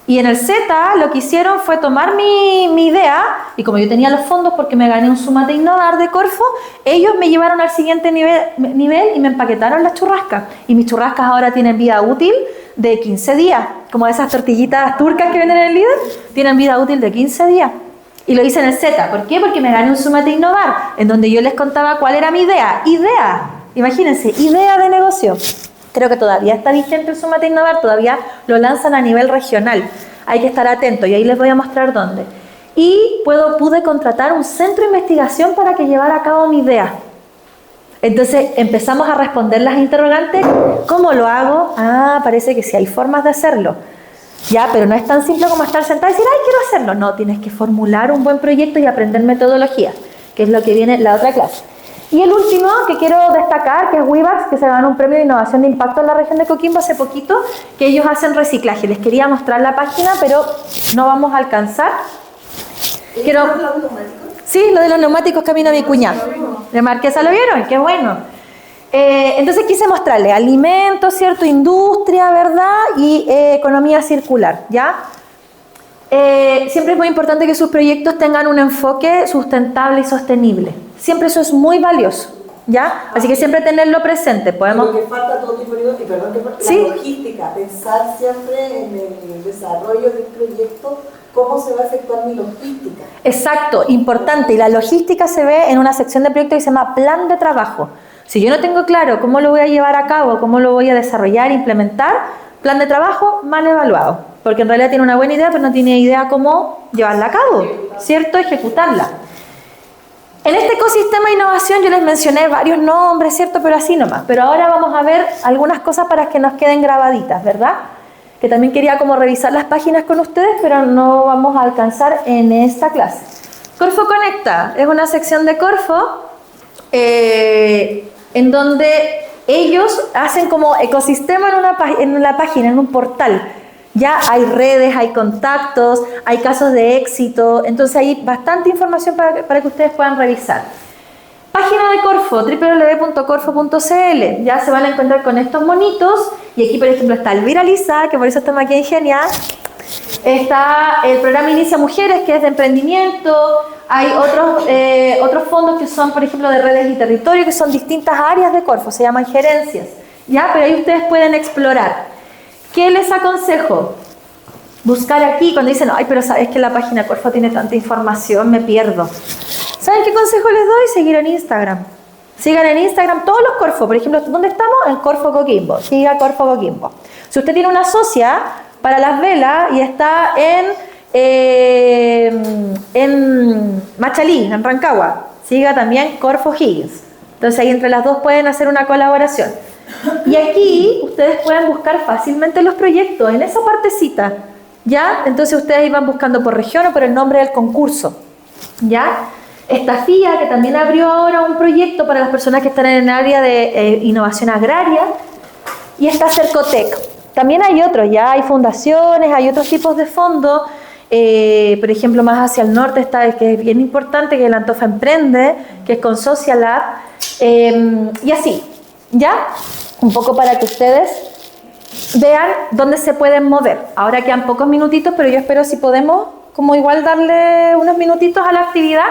Y en el Z lo que hicieron fue tomar mi idea, y como yo tenía los fondos porque me gané un Súmate a Innovar de Corfo, ellos me llevaron al siguiente nivel y me empaquetaron las churrascas. Y mis churrascas ahora tienen vida útil de 15 días, como esas tortillitas turcas que venden en el líder, tienen vida útil de 15 días. Y lo hice en el Z. ¿Por qué? Porque me gané un Súmate a Innovar, en donde yo les contaba cuál era mi idea. Idea, imagínense, idea de negocio. Creo que todavía está vigente el Súmate a Innovar, todavía lo lanzan a nivel regional. Hay que estar atentos y ahí les voy a mostrar dónde. Y pude contratar un centro de investigación para que llevara a cabo mi idea. Entonces empezamos a responder las interrogantes. ¿Cómo lo hago? Ah, parece que sí hay formas de hacerlo. Ya, pero no es tan simple como estar sentado y decir, ¡ay, quiero hacerlo! No, tienes que formular un buen proyecto y aprender metodología, que es lo que viene en la otra clase. Y el último que quiero destacar, que es Weavax, que se ganó un premio de innovación de impacto en la región de Coquimbo hace poquito, que ellos hacen reciclaje. Les quería mostrar la página, pero no vamos a alcanzar. Quiero... Sí, lo de los neumáticos camino a mi cuñado. De Marquesa, ¿lo vieron? ¡Qué bueno! Entonces quise mostrarles alimentos, ¿cierto? Industria, ¿verdad? Y economía circular, ¿ya? Siempre es muy importante que sus proyectos tengan un enfoque sustentable y sostenible. Siempre eso es muy valioso, ¿ya? Así que siempre tenerlo presente. Podemos... Lo que falta todo tipo de y perdón, ¿sí? La logística, pensar siempre en el desarrollo del proyecto, cómo se va a efectuar mi logística. Exacto, importante. Y la logística se ve en una sección de proyecto que se llama plan de trabajo. Si yo no tengo claro cómo lo voy a llevar a cabo, cómo lo voy a desarrollar, implementar, plan de trabajo mal evaluado. Porque en realidad tiene una buena idea, pero no tiene idea cómo llevarla a cabo, ¿cierto? Ejecutarla. En este ecosistema de innovación yo les mencioné varios nombres, ¿cierto? Pero así nomás. Pero ahora vamos a ver algunas cosas para que nos queden grabaditas, ¿verdad? Que también quería como revisar las páginas con ustedes, pero no vamos a alcanzar en esta clase. Corfo Conecta es una sección de Corfo en donde ellos hacen como ecosistema en la página, en un portal. Ya hay redes, hay contactos, hay casos de éxito, entonces hay bastante información para que ustedes puedan revisar. Página de Corfo, www.corfo.cl. Ya se van a encontrar con estos monitos. Y aquí, por ejemplo, está el Viraliza, que por eso estamos aquí en Genia. Está el programa Inicia Mujeres, que es de emprendimiento. Hay otros fondos que son, por ejemplo, de redes y territorio, que son distintas áreas de Corfo, se llaman gerencias. ¿Ya? Pero ahí ustedes pueden explorar. ¿Qué les aconsejo? Buscar aquí, cuando dicen, ay, pero sabes que la página Corfo tiene tanta información, me pierdo. ¿Saben qué consejo les doy? Seguir en Instagram. Sigan en Instagram todos los Corfo. Por ejemplo, ¿dónde estamos? En Corfo Coquimbo. Siga Corfo Coquimbo. Si usted tiene una socia para las velas y está en Machalí, en Rancagua, siga también Corfo Higgins. Entonces ahí entre las dos pueden hacer una colaboración. Y aquí ustedes pueden buscar fácilmente los proyectos en esa partecita. ¿Ya? Entonces ustedes iban buscando por región o por el nombre del concurso. ¿Ya? Esta FIA, que también abrió ahora un proyecto para las personas que están en el área de innovación agraria, y está Cercotec. También hay otros, ya hay fundaciones, hay otros tipos de fondos, por ejemplo, más hacia el norte está el que es bien importante, que es el Antofa Emprende, que es con Social Lab, y así, ¿ya? Un poco para que ustedes vean dónde se pueden mover. Ahora quedan pocos minutitos, pero yo espero si podemos, como igual darle unos minutitos a la actividad.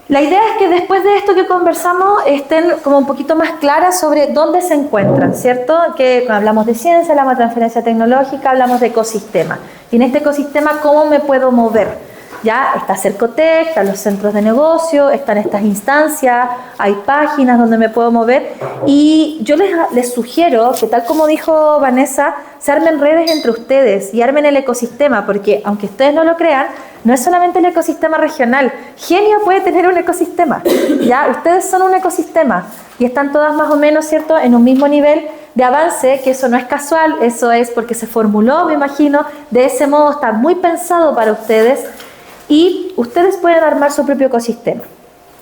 La idea es que después de esto que conversamos estén como un poquito más claras sobre dónde se encuentran, ¿cierto? Que cuando hablamos de ciencia, hablamos de transferencia tecnológica, hablamos de ecosistema. Y en este ecosistema, ¿cómo me puedo mover? Ya está Cercotec, están los centros de negocio, están estas instancias, hay páginas donde me puedo mover. Y yo les sugiero que, tal como dijo Vanessa, se armen redes entre ustedes y armen el ecosistema, porque aunque ustedes no lo crean, no es solamente el ecosistema regional. Genio puede tener un ecosistema, ¿ya? Ustedes son un ecosistema y están todas más o menos, ¿cierto?, en un mismo nivel de avance, que eso no es casual, eso es porque se formuló, me imagino, de ese modo, está muy pensado para ustedes y ustedes pueden armar su propio ecosistema.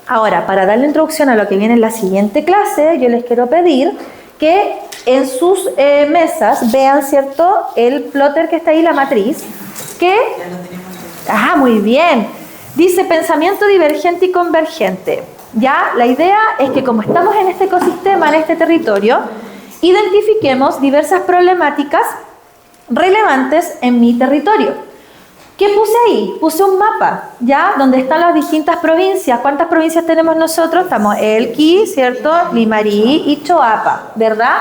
Ahora, para darle introducción a lo que viene en la siguiente clase, yo les quiero pedir que en sus mesas vean, ¿cierto?, el plotter que está ahí, la matriz, que... Ajá, muy bien. Dice pensamiento divergente y convergente. Ya, la idea es que como estamos en este ecosistema, en este territorio, identifiquemos diversas problemáticas relevantes en mi territorio. ¿Qué puse ahí? Puse un mapa, ¿ya? Donde están las distintas provincias. ¿Cuántas provincias tenemos nosotros? Estamos Elqui, ¿cierto? Limarí y Choapa, ¿verdad?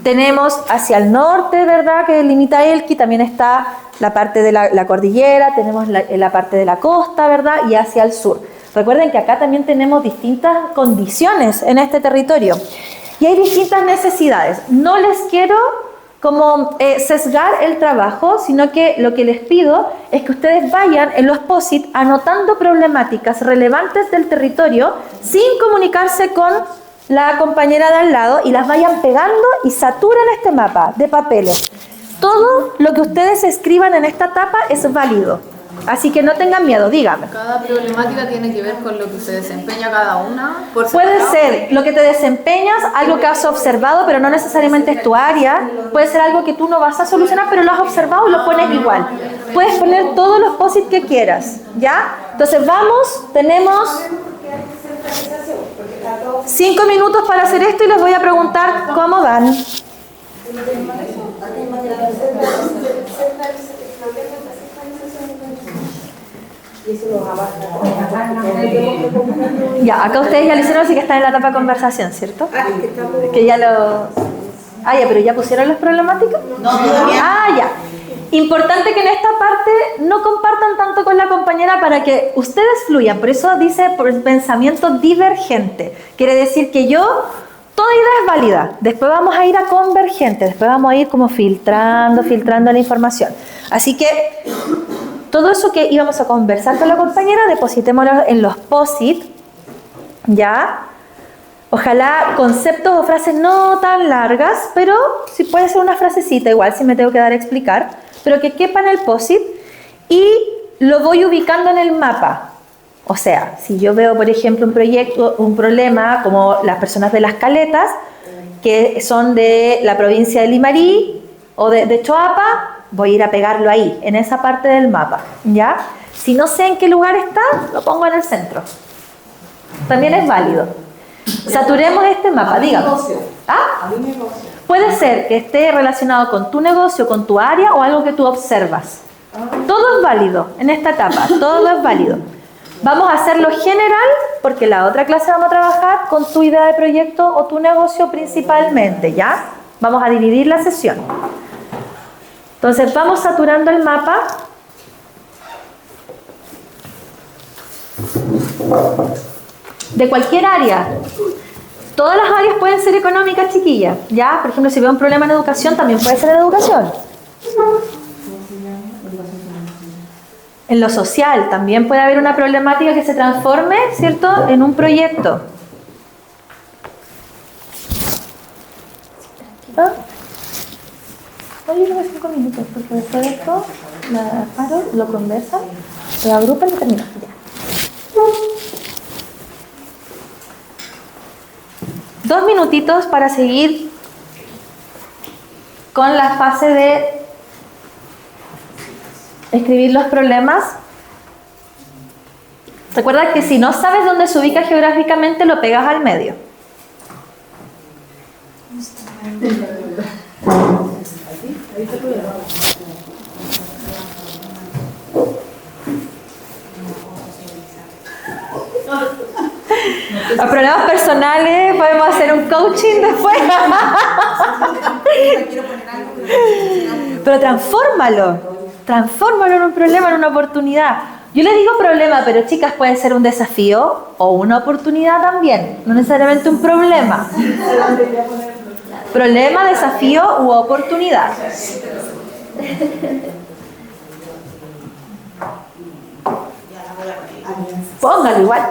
Tenemos hacia el norte, ¿verdad?, que limita Elqui, también está la parte de la cordillera, tenemos la parte de la costa, ¿verdad?, y hacia el sur. Recuerden que acá también tenemos distintas condiciones en este territorio y hay distintas necesidades. No les quiero como sesgar el trabajo, sino que lo que les pido es que ustedes vayan en los POSIT anotando problemáticas relevantes del territorio sin comunicarse con la compañera de al lado y las vayan pegando y saturen este mapa de papeles. Todo lo que ustedes escriban en esta etapa es válido, así que no tengan miedo, dígame. Cada problemática tiene que ver con lo que se desempeña cada una. Puede ser lo que te desempeñas, algo que has observado, pero no necesariamente es tu área. Puede ser algo que tú no vas a solucionar, pero lo has observado y lo pones igual. Puedes poner todos los POSIT que quieras, ¿ya? Entonces vamos, tenemos 5 minutos para hacer esto y les voy a preguntar cómo van. Ya, acá ustedes ya lo hicieron, así que están en la etapa de conversación, ¿cierto? Que ya lo... Ah, ya, pero ¿ya pusieron las problemáticas? No, todavía. Ah, ya. Importante que en esta parte no compartan tanto con la compañera para que ustedes fluyan. Por eso dice pensamiento divergente. Quiere decir que toda idea es válida. Después vamos a ir a convergente. Después vamos a ir como filtrando la información. Así que todo eso que íbamos a conversar con la compañera, depositémoslo en los POSIT. ¿Ya? Ojalá conceptos o frases no tan largas, pero si puede ser una frasecita igual, si me tengo que dar a explicar, pero que quepa en el POSIT y lo voy ubicando en el mapa. O sea, si yo veo, por ejemplo, un problema como las personas de Las Caletas, que son de la provincia de Limarí o de Choapa, voy a ir a pegarlo ahí, en esa parte del mapa, ¿ya? Si no sé en qué lugar está, lo pongo en el centro. También es válido. Saturemos este mapa, dígame. ¿Ah? Puede ser que esté relacionado con tu negocio, con tu área o algo que tú observas. Todo es válido en esta etapa, todo es válido. Vamos a hacerlo general porque la otra clase vamos a trabajar con tu idea de proyecto o tu negocio principalmente, ¿ya? Vamos a dividir la sesión. Entonces vamos saturando el mapa. De cualquier área. Todas las áreas pueden ser económicas, chiquillas. ¿Ya? Por ejemplo, si veo un problema en educación, también puede ser en educación. En lo social, también puede haber una problemática que se transforme, ¿cierto?, en un proyecto. ¿Ah? Oye, no 5 minutos, porque después de esto, la paro, lo conversan, lo agrupan y terminan. Ya. 2 minutitos para seguir con la fase de escribir los problemas. Recuerda que si no sabes dónde se ubica geográficamente, lo pegas al medio. Los problemas personales, podemos hacer un coaching después. Pero transfórmalo en un problema, en una oportunidad. Yo le digo problema, pero chicas, puede ser un desafío o una oportunidad también, no necesariamente un problema. Problema, desafío u oportunidad. Póngalo igual.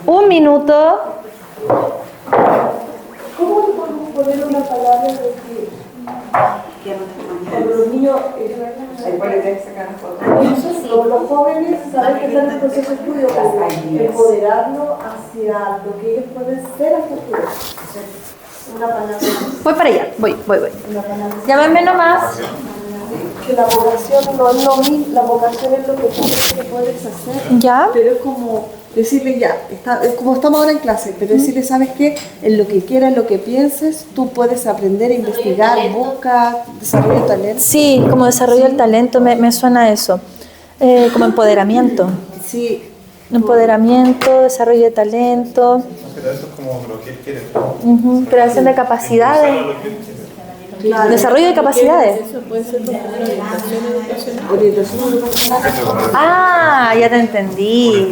Un minuto. ¿Cómo podemos poner una palabra de que cuando los niños, los jóvenes saben que están en el proceso de estudio, empoderarlos hacia lo que ellos pueden ser a futuro? Una palabra. Voy para allá, voy. Llámenme nomás. Que la vocación no es lo mismo, la vocación es lo que tú crees que puedes hacer, ¿Ya? pero es como decirle es como estamos ahora en clase, pero decirle, ¿sabes qué? En lo que quieras, en lo que pienses, tú puedes aprender, investigar, busca, desarrollo de talento. Sí, como desarrollo del talento, me suena eso. Como empoderamiento. Sí. Empoderamiento, desarrollo de talento. Pero eso es como lo que él quiere. Creación de capacidades. Claro. Desarrollo de capacidades. Eso puede ser orientación educacional. Ah, ya te entendí.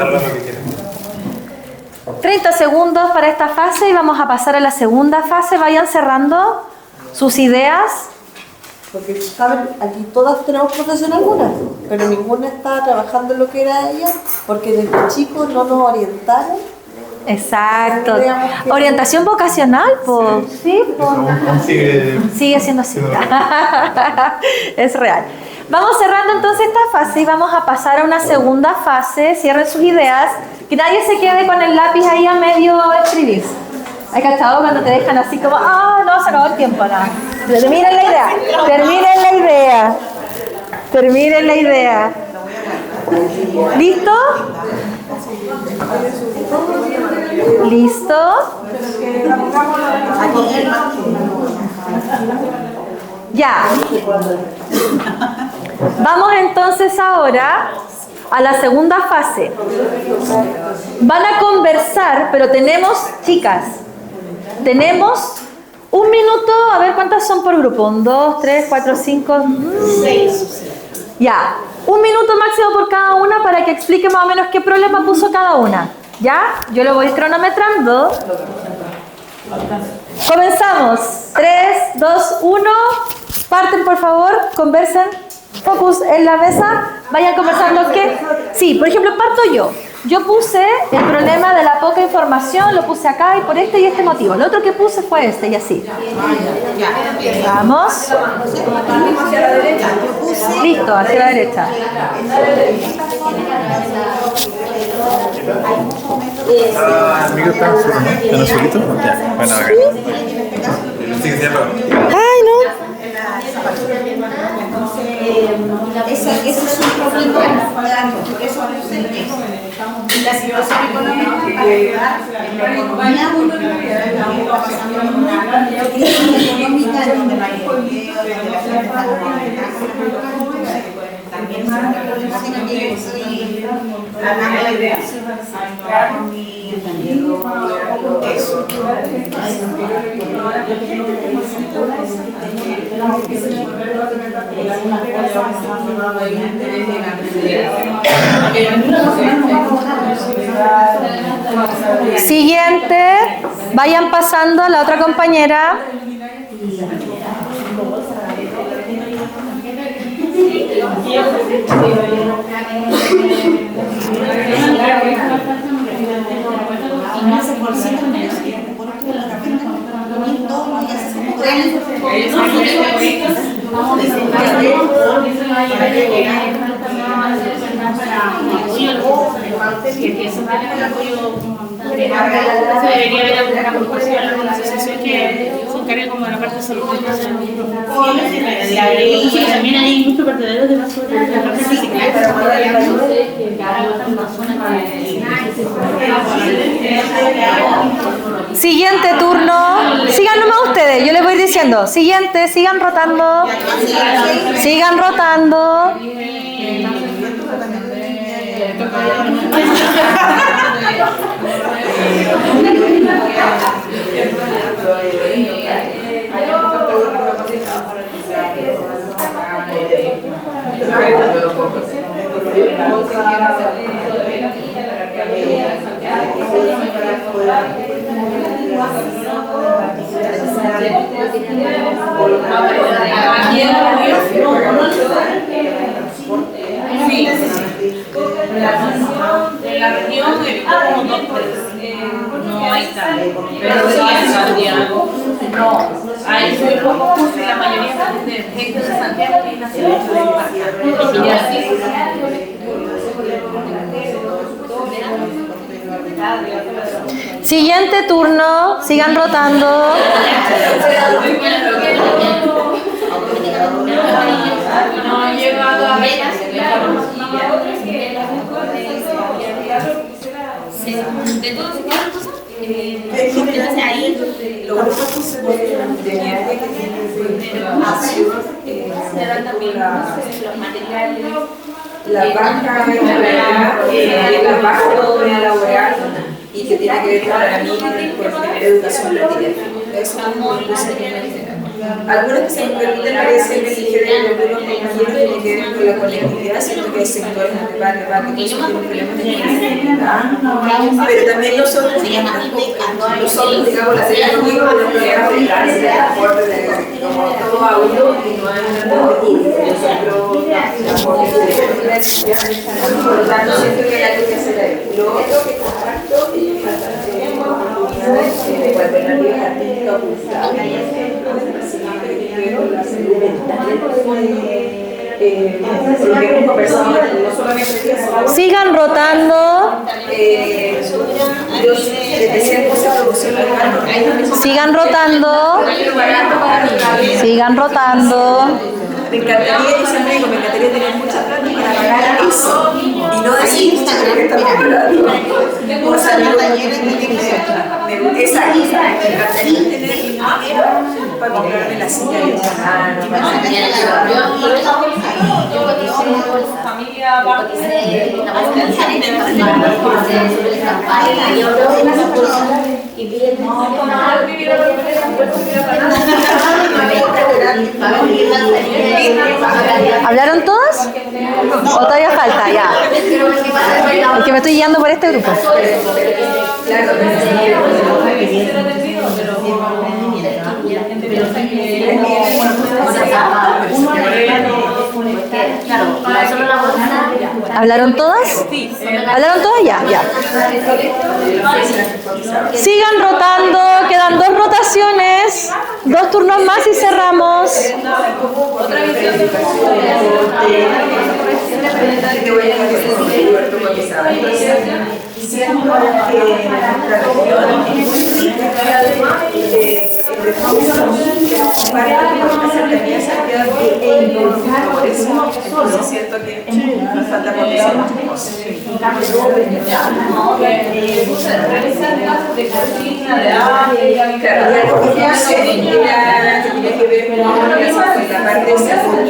30 segundos para esta fase y vamos a pasar a la segunda fase. Vayan cerrando sus ideas. Porque, ¿saben? Aquí todas tenemos profesión alguna, pero ninguna está trabajando en lo que era ella, porque desde chicos no nos orientaron. Exacto. Orientación vocacional, pues. Sí, sigue siendo así. Es real. Vamos cerrando entonces esta fase y vamos a pasar a una segunda fase. Cierren sus ideas. Que nadie se quede con el lápiz ahí a medio escribir. ¿Hay cachado cuando te dejan así como, no, se acabó el tiempo? No. Terminen la idea. Terminen la idea. ¿Listo? ¿Listo? Ya. Vamos entonces ahora a la segunda fase. Van a conversar, pero tenemos, chicas, tenemos un minuto, a ver cuántas son por grupo. 1, 2, 3, 4, 5, 6. Ya, un minuto máximo por cada una para que explique más o menos qué problema puso cada una. ¿Ya? Yo lo voy cronometrando. Comenzamos. 3, 2, 1. Parten, por favor. Conversen. Focus en la mesa, vayan conversando que... Sí, por ejemplo, parto yo. Yo puse el problema de la poca información, lo puse acá y por este y este motivo. Lo otro que puse fue este y así. Vamos. Listo, hacia la derecha. ¿Amigo está en un solito? Ya, bueno, acá. Sí, cierro. Ay, no. Ese es un problema, porque eso es la situación económica para ayudar en la economía está pasando en una crisis económica donde no hay empleo, donde la gente está también es una problemática que hablando de eso. Siguiente, vayan pasando a la otra compañera. Debería haber alguna proporción, alguna asociación que se encargue como de la parte de salud. También hay muchos vertederos de basura en la parte reciclada. Siguiente turno. Sigan nomás ustedes, yo les voy diciendo. Siguiente, sigan rotando. Sigan rotando. En la región he visto como 2 o 3, no hay tal, pero sí en Santiago, no, hay muy pocos cursos y la mayoría de gente de Santiago que nació en Siguiente turno, sigan rotando. No he llegado a ver de todos los casos, entonces ahí los grupos de gente que tienen acción se dan también los materiales, la banca laboral y que tiene que ver con la educación pertinente. Eso es muy algunos que se me permiten parece que elige de algunos compañeros tiene que ver con la conectividad, siento que hay sectores donde va que tienen problemas de conectividad, pero también nosotros, digamos, la tecnología con los problemas de transporte de como todo auto y no hay una por lo tanto siento que hay que hacer ahí. Lo otro que comparto es bastante alternativas artísticas o publicitarias. La salud mental, por lo que hemos conversado no solamente sigan rotando. Sigan rotando. Sigan rotando. Me encantaría, yo siempre digo, me encantaría tener mucha plata para pagar eso y no decir que estamos hablando. O sea, los talleres tienen que ser. Exacto, me encantaría tener dinero para comprarme la silla y el champán. familia ¿Hablaron todos? ¿O todavía falta? Ya. Es que me estoy guiando por este grupo. ¿Hablaron todas? Sí. ¿Hablaron todas? Ya. Sigan rotando, quedan 2 rotaciones, 2 turnos más y cerramos. Otra visión de siento que nos falta conocer muchas cosas. realizar clases de cocina, de arte, Claro, tenía que ver con la parte de salud.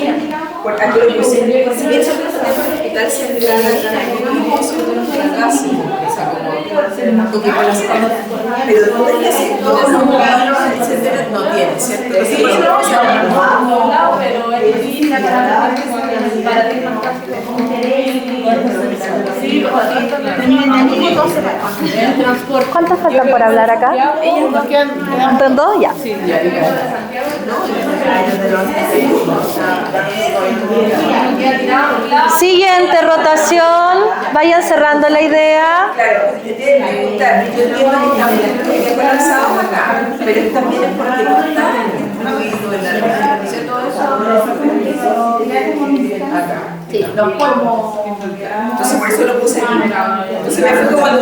Porque aquí lo que se ve, si bien son los hospitales centrales, pero todas las todos los cuadros, etcétera, no tienen, ¿cierto? pero es distinta para temas prácticos como ¿Cuántas faltan por hablar acá? Ellas nos quedan. ¿Entran 2? Ya. Siguiente rotación. Vayan cerrando la idea. Claro, yo entiendo que estamos colapsados acá, pero también es porque no está incluido en la representación todo eso. Acá. Sí. Los podemos. Entonces por eso lo puse aquí. Entonces me fue como el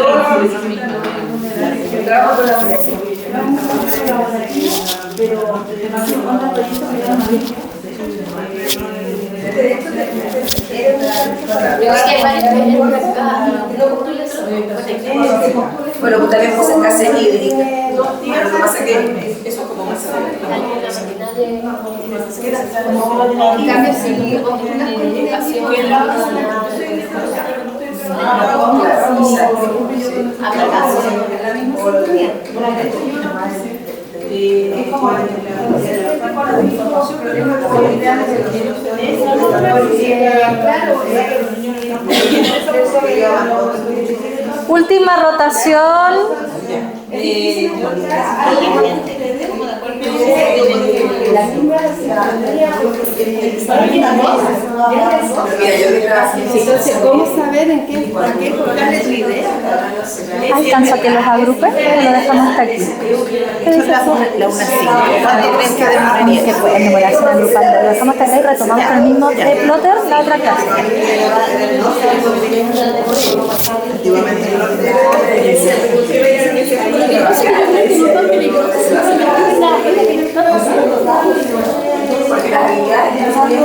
trabajo colaborativo. Bueno, pues también puse escasez hídrica. Lo que pasa es que eso es como más Última rotación. Entonces, ¿cómo saber en qué colocarle tu idea? ¿Alcanza que los agrupe? ¿O lo dejamos hasta aquí? ¿Qué dices tú? La 1:05. Que pueden demorarse en agrupando. Lo dejamos hasta acá y retomamos con el mismo plotter la otra clase.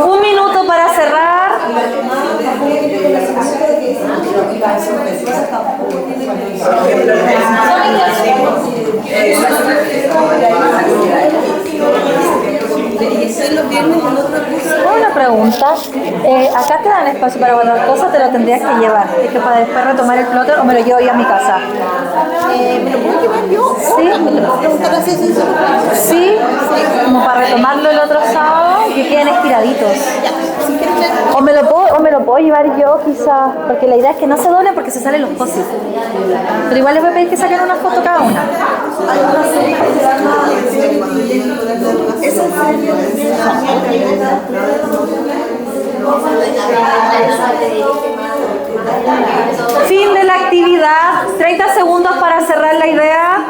Un minuto para cerrar. Una pregunta. Acá te dan espacio para guardar cosas, te lo tendrías que llevar. Es que para después retomar el plotter o me lo llevo yo a mi casa. ¿Me lo puedo llevar yo? Sí. ¿Me lo puedo preguntar así? Sí, como para retomarlo el otro sábado, que queden estiraditos. O me lo puedo llevar yo quizás, porque la idea es que no se doble porque se salen los posis. Pero igual les voy a pedir que saquen una foto cada una. Fin de la actividad. 30 segundos para cerrar la idea.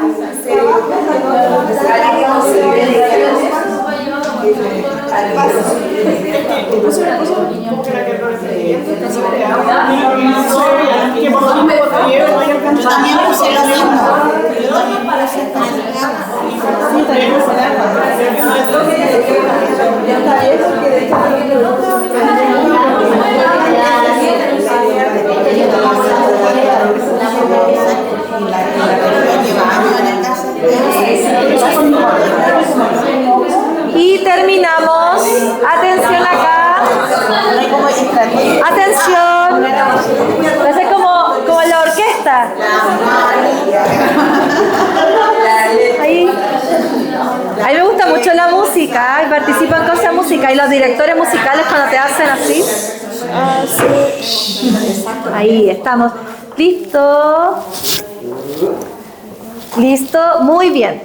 Y terminamos. Atención acá. Atención. Va a ser como la orquesta. Ahí. A mí me gusta mucho la música y participo en cosas de música. Y los directores musicales cuando te hacen así. Ahí estamos. ¿Listo? ¿Listo? Muy bien.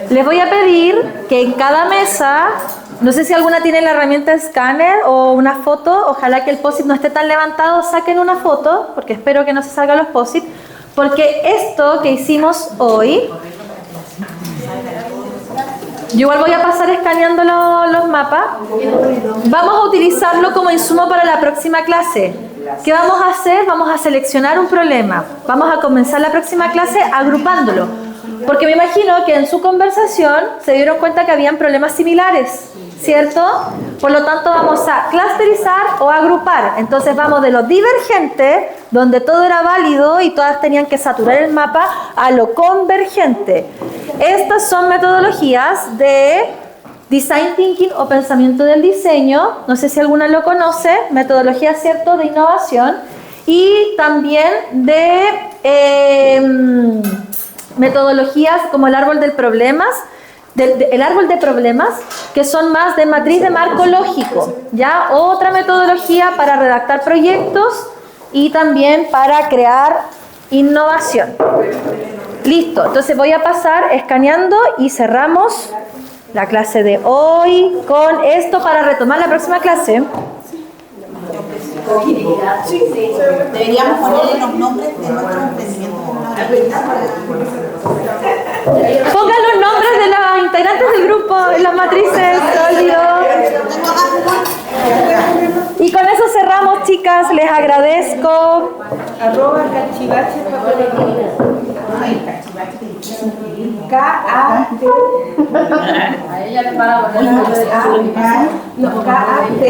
Les voy a pedir que en cada mesa No sé si alguna tiene la herramienta escáner o una foto. Ojalá que el post-it no esté tan levantado. Saquen una foto, porque espero que no se salgan los post-it. Porque esto que hicimos hoy, yo igual voy a pasar escaneando los mapas. Vamos a utilizarlo como insumo para la próxima clase. ¿Qué vamos a hacer? Vamos a seleccionar un problema. Vamos a comenzar la próxima clase agrupándolo. Porque me imagino que en su conversación se dieron cuenta que habían problemas similares, ¿cierto? Por lo tanto vamos a clusterizar o agrupar. Entonces vamos de lo divergente, donde todo era válido y todas tenían que saturar el mapa, a lo convergente. Estas son metodologías de Design Thinking o pensamiento del diseño. No sé si alguna lo conoce. Metodología, ¿cierto?, de innovación. Y también de metodologías como el árbol de problemas, el árbol de problemas, que son más de matriz de marco lógico, ¿ya? Otra metodología para redactar proyectos y también para crear innovación. Listo, entonces voy a pasar escaneando y cerramos la clase de hoy con esto para retomar la próxima clase. Deberíamos ponerle los nombres de nuestros emprendimientos. Pongan los nombres de los integrantes del grupo en las matrices, se olvidó. Y con eso cerramos, chicas, les agradezco. @cachivache papelería. K-A-T. A ella le van a poner K-A-T.